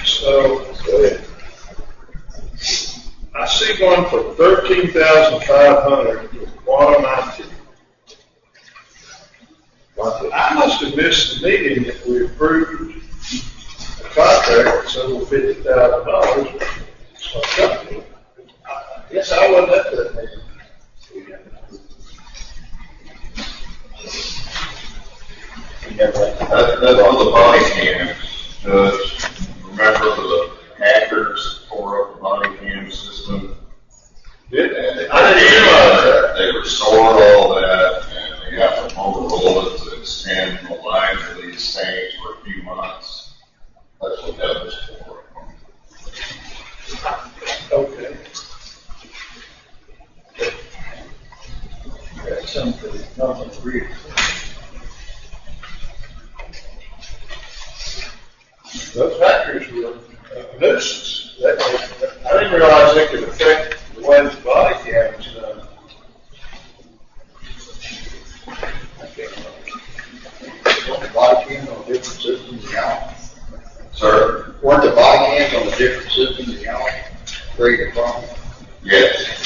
So, I see one for 13,500 with quantum IT. I must have missed the meeting if we approved a contract that's over $50,000. Yes, I wasn't at that meeting. That's on the body cams. Remember the hackers tore up the body cam system? I didn't realize that. They restored all that, and they got to overroll it to extend the life of these things for a few months. That's what that was for. Okay. That's nothing real. Those factors were a nuisance. I didn't realize they could affect the way the body cam was done. Weren't the body cams on different systems than y'all? Sir? Weren't the body cams on the different systems than y'all? Create a problem? Yes.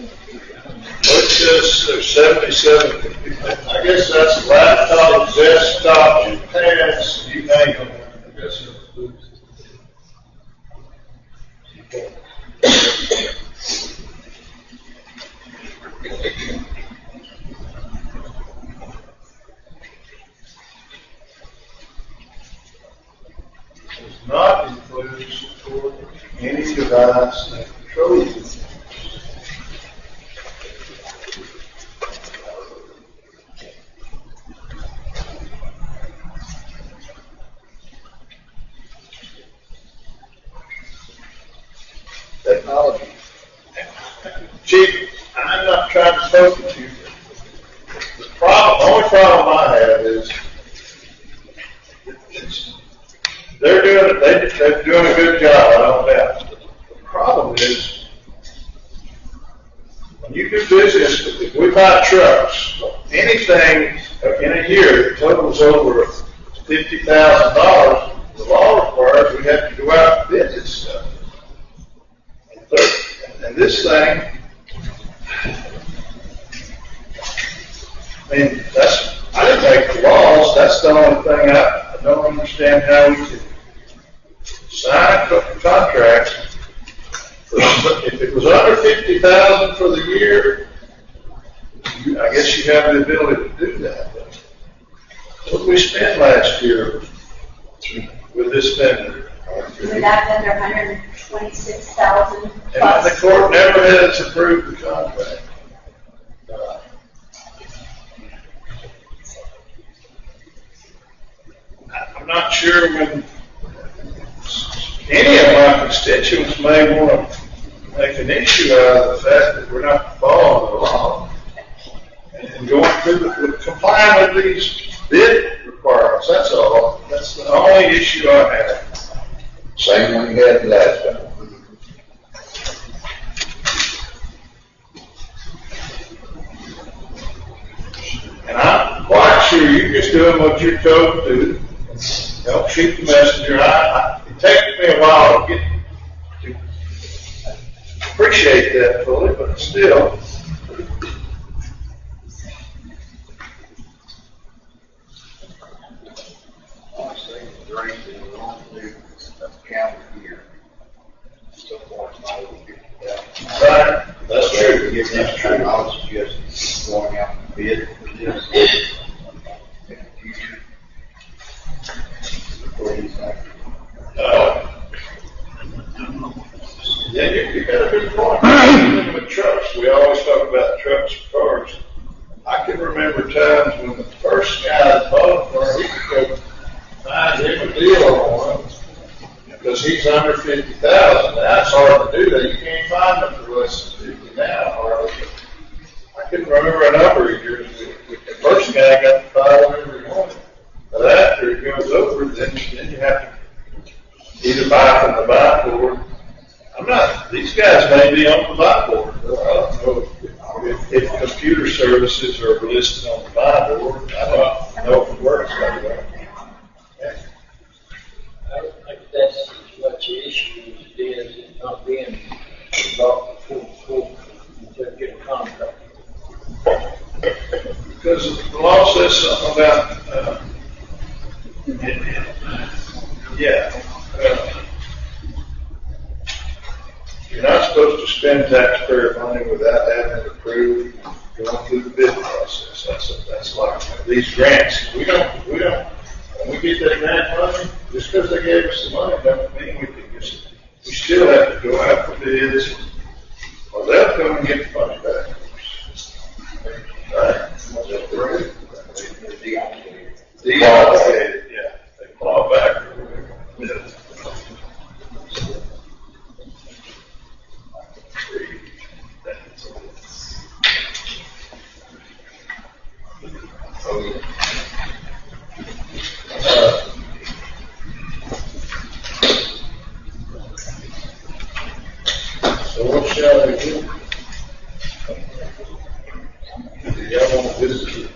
What's this, there's 77, I guess that's laptop, desktop, and pads, you name them. I guess it includes. Does not include support any device that controls it. Technology. Chief, I'm not trying to poke at you. The only problem I have is they're doing a good job, I don't doubt. The problem is when you do business, if we buy trucks, anything in a year that totals over $50,000, the law requires we have to go out and bid this stuff. And this thing, I mean, I didn't make the laws, that's the only thing I don't understand how we could sign a contract. If it was under 50,000 for the year, I guess you have the ability to do that. What did we spend last year with this vendor? With that vendor, $126,000 And plus. the court never has approved the contract. I'm not sure when any of my constituents may want to make an issue out of the fact that we're not following the law. going through the complying with these bid requirements, that's all. That's the only issue I have. Same one you had last time. And I'm quite sure you're just doing what you're told to do. Don't shoot the messenger. It takes me a while to get to appreciate that fully, but still. Honestly, the drains in the wrong new calendar year. So far, it's not over 50,000. Right, that's true. That's true. I would suggest going out and bid for this in the future. Before you think. Yeah, you got a good point. With trucks, we always talk about trucks and cars. I can remember times when the first guy bought a car, he could go find him a deal on one because he's under 50,000. Now it's hard to do that. You can't find them for less than 50 now, hardly. I can remember a number of years. The first guy got to buy whatever he wanted. But after it goes over, then you have to either buy from the buy board. These guys may be on the buy board. I don't know if computer services are listed on the buy board. I don't know if it works that way. I don't think that's as much an issue as it is it not being brought before until you get a contract. Because the law says something about, you're not supposed to spend taxpayer money without having it approved, going through the bid process. That's like these grants. We don't, when we get that grant money, just because they gave us the money doesn't mean we can just, we still have to go out for bids, or they'll come and get the money back. Right? Is that correct? Deobligated, yeah. They claw back. Yeah. So what shall we do? Do y'all want to visit it?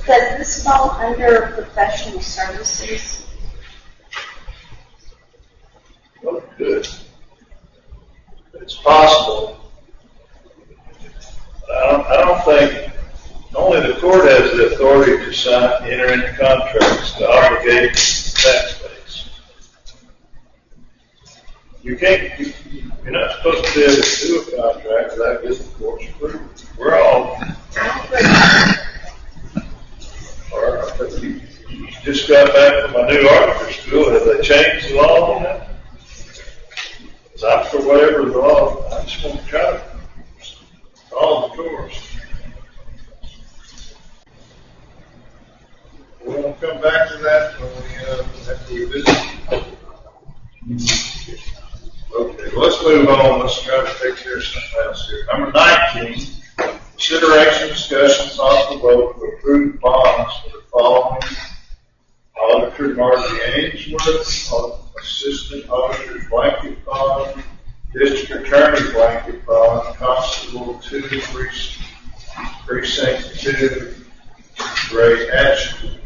Does this fall under professional services? Oh, good. It's possible. I don't think, only the court has the authority to enter into contracts to obligate tax base. You can't, you're not supposed to be able to do a contract without getting the court's approval. We're all, you just got back from my new auditor school. Have they changed the law on that? Because I'm for whatever the law, I just want to try to all the doors. We want to come back to that when we have to revisit. Okay, well, let's move on. Let's try to take care of something else here. Number 19, consideration, discussion, possible vote to approve bonds for the following: Auditor Marty Ainsworth, Assistant Auditor blanket bond, District Attorney blanket bond, Constable 2, Precinct 2, Ray Ashton.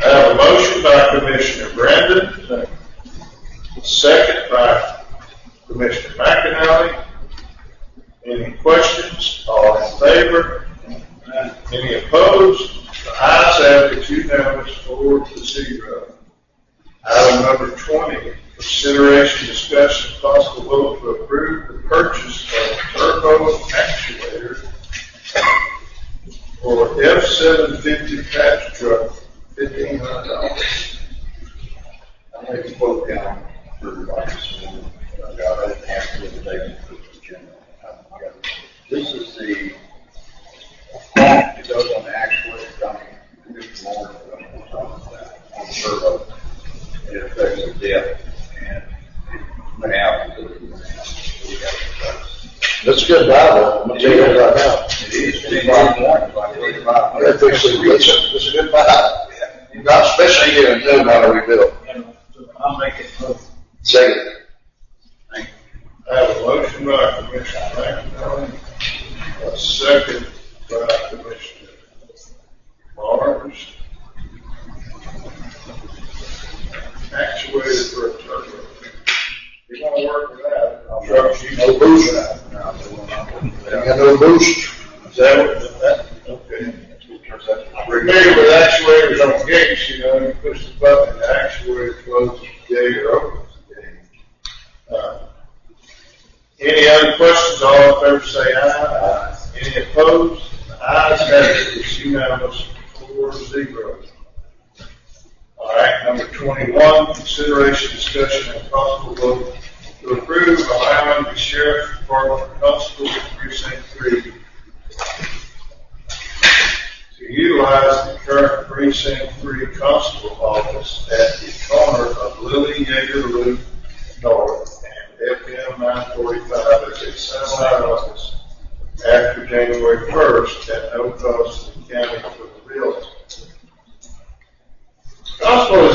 I have a motion by Commissioner Brandon, second by Commissioner McAnally. Any questions? All in favor? Any opposed? The ayes have it unanimous 4-0. Item number 20, consideration, discussion, possible vote to approve the purchase of a turbo actuator for F-750 patch truck, $1,500. I make a quote down for devices. I got it after the day for the agenda. This is the quote that goes on the actuator dummy. More on the turbo. It affects the depth, and That's a good Bible, I'm gonna tell you that right now. It is 55 like 35. Yeah, it's a good Bible. Not especially here in town, how we built. I'll make it move. Second. I have a motion by Commissioner McIntyre, a second by Commissioner Mars. Actuated for a turnout. You want to work with that? I'll trust you. No boost. You got no boost. Is that what, that, okay. Familiar with actuators on gates, you know, you push the button, the actuator closes the gate or opens the gate. Any other questions? All in favor say aye. Any opposed? The ayes have it. It's unanimous 4-0. All right, number 21, consideration, discussion, and possible vote to approve allowing the sheriff's department constable precinct 3 to utilize the current precinct 3 constable office at the corner of Lily Yeager Loop North and FM 945 as a satellite office after January 1st at no cost to the county for the building. Constable,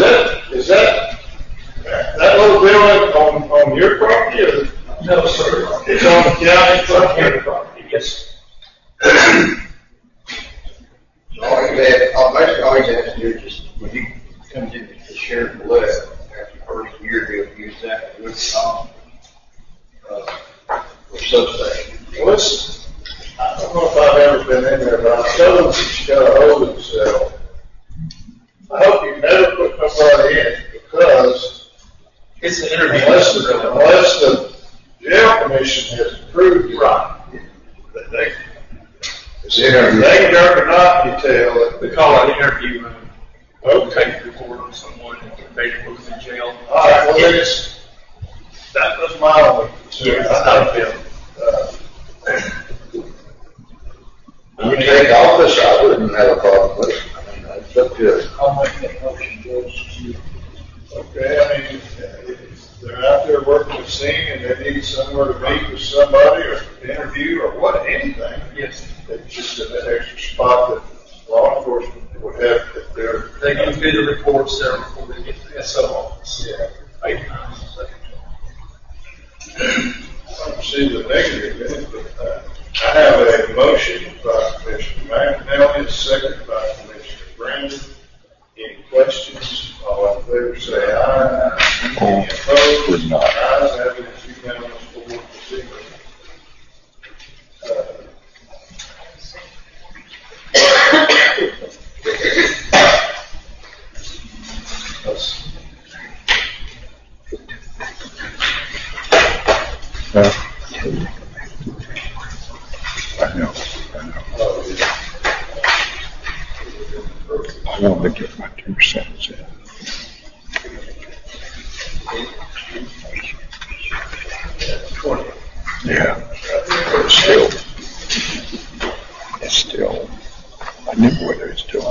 is that little building on your property or? No, sir. It's on the county property? Yes. All you have to do is just, when he comes in the sheriff left, after the first year, he'll use that with for substation. Well, I don't know if I've ever been in there, but I'm told that you got a holding cell. I hope you never put nobody in because It's an interview. unless the jail commission has approved it, that It's the interview. they can not you tell it. We call it an interview room. Okay. Take a report on someone if they was in jail. All right, well, that was my only concern. I think You take office, I wouldn't have a problem with it. I mean, it's up to, I'll make that motion, Judge. okay, I mean, if they're out there working the scene and they need somewhere to meet with somebody or interview or what, anything. Yes. It's just an extra spot that law enforcement would have if they're. They can do the reports there before they get to the SO office. Yeah. 8 times a second. I don't see the negative in it, but I have a motion by Commissioner McNally, a second by Commissioner Brandon. Any questions? All in favor say aye. Any opposed? Would not. Ayes have it, it's unanimous 4-0. I know. I want to get my 2 cents in. Yeah, but it's still, I knew what it was doing.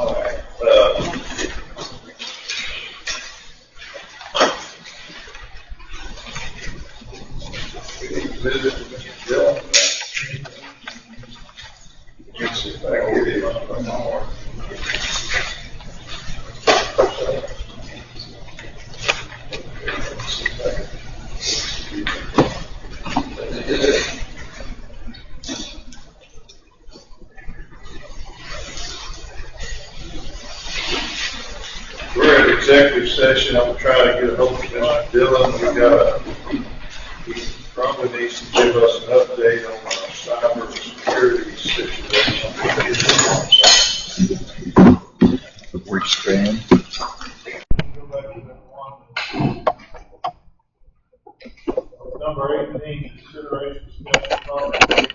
Visit with Mr. Bill. Let's see if I can get him on more. We're in executive session. I'm trying to get a hold of Mr. Dillon. We probably needs to give us an update on our cyber security situation. We stand. Number 18, consideration special contract.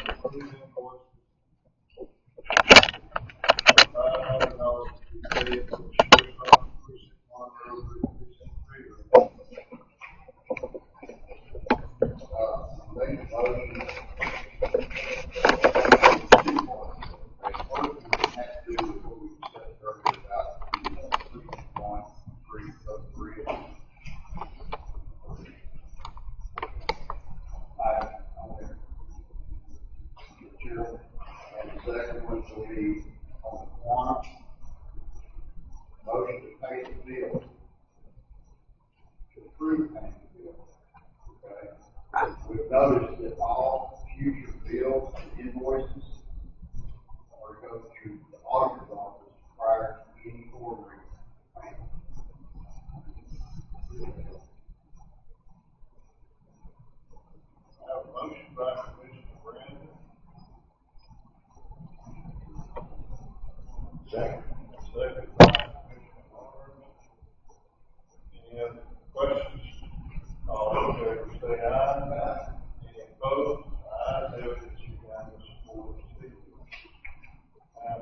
second one will be on the quantum. Motion to pay the bill. To approve paying the bill. Okay? We've noticed that all future bills and invoices are to go through the auditor's office prior to any ordering payment. I have a motion by Commissioner Brandon. Second. Second by Commissioner Lawrence. Any other questions? All in favor, say aye. Aye. Any opposed? Ayes have it, it's unanimous, 4-0. Now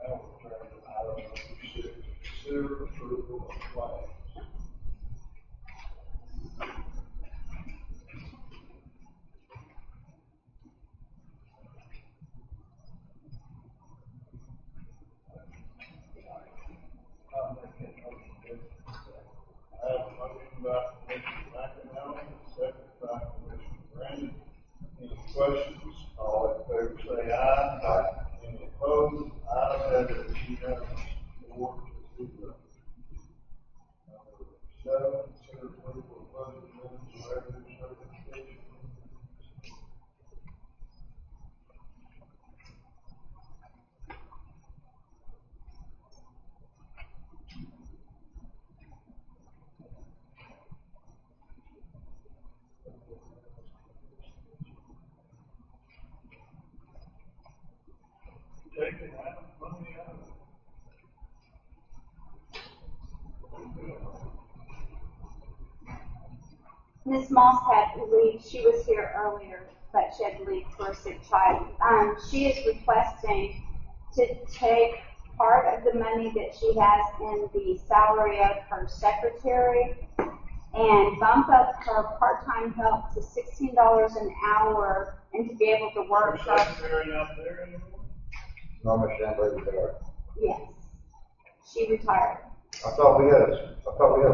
we'll turn to item number 6, consider approval of claims. I'll make that motion. I have a motion by Commissioner McEnroe, second by Commissioner Brandon. Any questions? All in favor say aye. Aye. Any opposed? Ayes have it, it's unanimous, 4-0. Number 7, consider approval of budget amendments and revenue certification. Taking out money out of Ms. Moss had to leave. She was here earlier, but she had to leave for a sick child. She is requesting to take part of the money that she has in the salary of her secretary and bump up her part-time help to $16 an hour and to be able to work Your her. secretary not there anymore? Norma Chandler retired. Yes, she retired. I thought we had a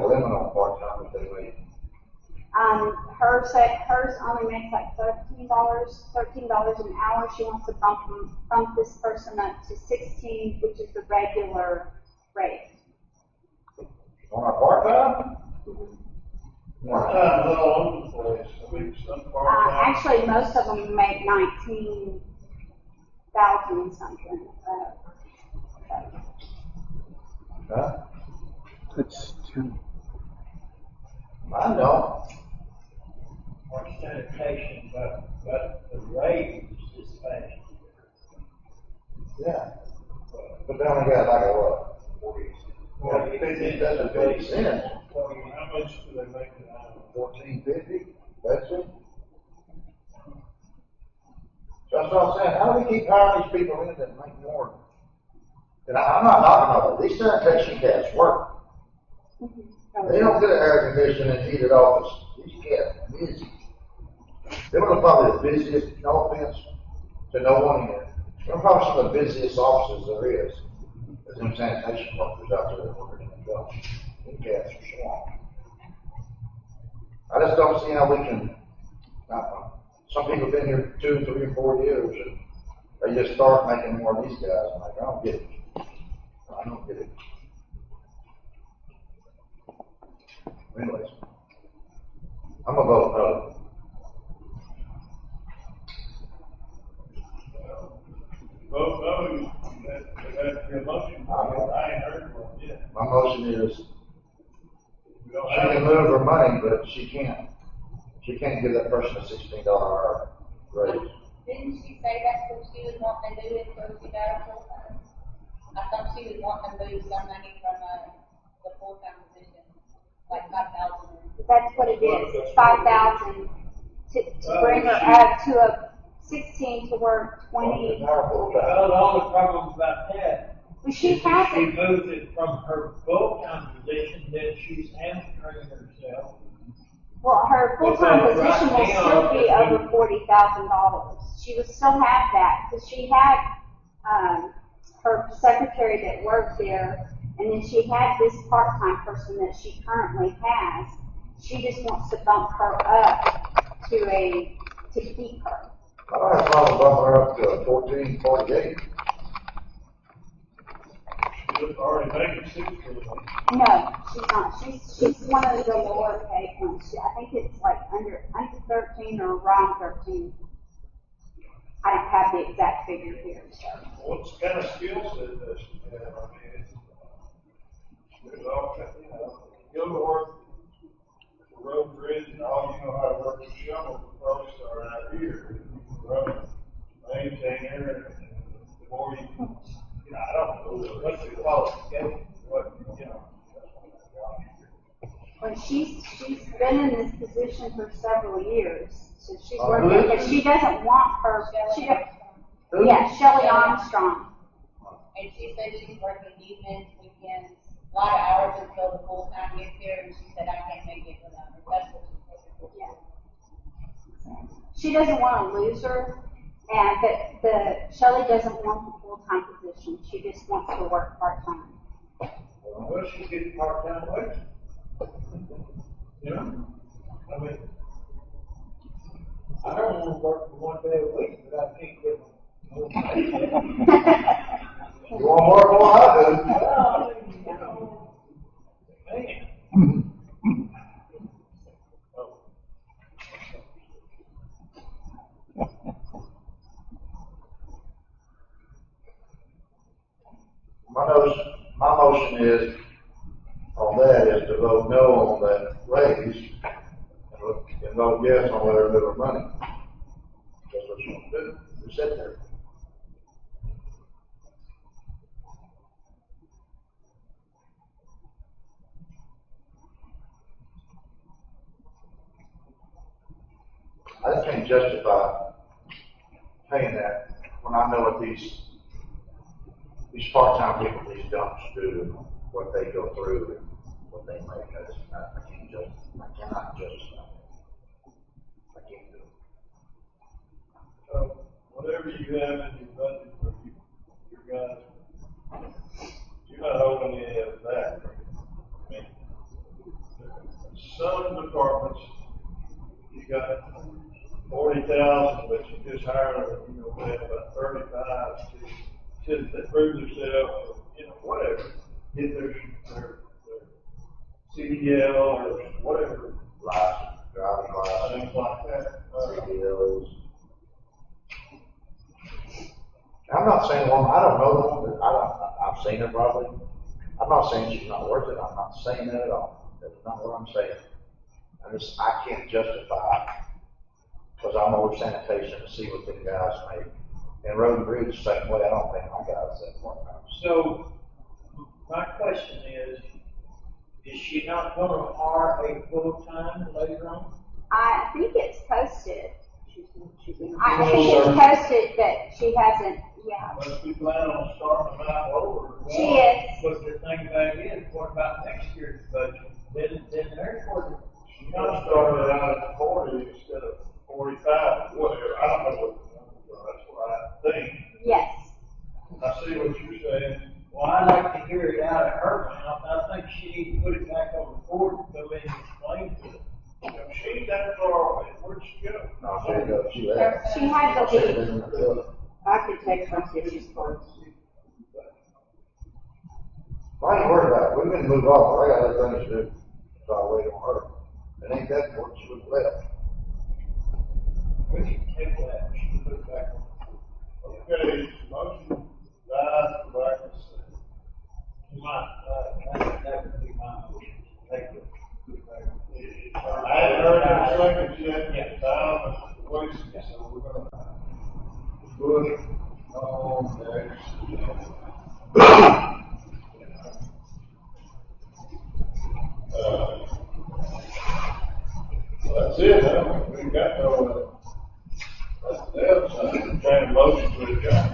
limit on part-time if they leave. Hers only makes like $13 an hour. She wants to bump this person up to 16, which is the regular rate. On our part-time? Part-time's all over the place. I mean, some part-time. Actually, most of them make 19,000 something. Huh? It's 2. I know. Our sanitation, but the rate is just fast. Yeah. But they only got like a what? 50 cents or 50 cents. How much do they make an hour? $14.50. That's it. So that's what I'm saying. How do we keep hiring these people in that make more? And I'm not knocking on it. These sanitation cats work. They don't get an air conditioning and heated office. These cats are busy. They're one of probably the busiest, no offense to no one here. They're probably some of the busiest offices there is. There's them sanitation workers out there that work in the job. These cats are swamped. I just don't see how we can, some people have been here 2, 3, and 4 years and they just start making more of these guys. I'm like, I don't get it. I don't get it. Anyways, I'm gonna vote no. Vote no, that's your motion. I ain't heard one yet. My motion is We don't she have can a- move her money, but she can't give that person a $16 hour raise. Didn't she say that's what she was wanting to do if she got a full-time? I thought she was wanting to move some money from, the full-time position, like 5,000. That's what it is. It's 5,000 to bring her up to a 16 to work 20. Well, the only problem about that, Well, she if has she it. moves it from her full-time position, then she's hamstringing herself. Well, her full-time Because right position will now, still be over $40,000. She would still have that because she had her secretary that worked there, and then she had this part-time person that she currently has. She just wants to bump her up to keep her. I don't have a problem bumping her up to 1448. She's already making 16. No, she's not. She's one of the lower paid ones. I think it's like under 13 or around 13. I don't have the exact figure here, so. What kind of skill set does she have? I mean, there's all kind, you know, you go to work for road bridge and all you know how to work the shovel will probably start out here. Run, maintain her, and the more you know, I don't know what's the qualification, what, you know. Well, she's been in this position for several years, so she's working, but she doesn't want her, Shelley Armstrong. And she said she's working evenings, weekends, a lot of hours until the full time gets here, and she said, I can't make it without her. That's what she's looking for. She doesn't want to lose her, but Shelley doesn't want the full-time position. She just wants to work part-time. Well, she's getting part-time wage. You know? I mean, I don't want to work for 1 day a week, but I can't get more pay. You want more than what I do? Well, you know, man. My motion is, on that, is to vote no on that raise, and vote yes on whether to move money. That's what you want to do. You sit there. I just can't justify paying that when I know what these part-time people, these dumps do, what they go through and what they make. I cannot justify it. I can't do it. So, whatever you have in your budget for your guys, you're not holding any of that. I mean, some departments, you got 40,000, but you just hired them, you know, they have about 35 to prove themselves, you know, whatever, get their CDL or whatever. License, driving license, Things like that. CDLs. I'm not saying one, I don't know the one, I've seen her probably. I'm not saying she's not worth it, I'm not saying that at all. That's not what I'm saying. I can't justify, because I'm over sanitation to see what the guys make. And road and bridge the same way, I don't think my guys that one time. So, my question is she not going to hire a full-time later on? I think it's posted. I think it's posted, but she hasn't, Must be planning on starting them out lower. She is. But the thing about it is, what about next year's budget? Then there's what She might have started out at 40 instead of 45, whatever, I don't know what the numbers are, that's what I think. Yes. I see what you're saying. Well, I like to hear it out of her mouth. I think she needs to put it back on the board and come in and explain to it. You know, she ain't that far away, where'd she go? No, she goes, she left. She had to leave. leave. I could take her if she's close. I ain't worried about it, we can move on, I got other things to do, so I'll wait on her. It ain't that important, she was left. We can take that, we should put it back on. Okay, motion dies for lack of second. That would be my motion. Take it. I haven't heard any seconds yet, time is wasted, so we're gonna push on next. That's it, huh? We got no, that's the other trying to motion to adjourn.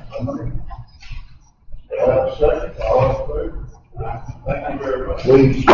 Second, all in favor? Thank you very much. Please.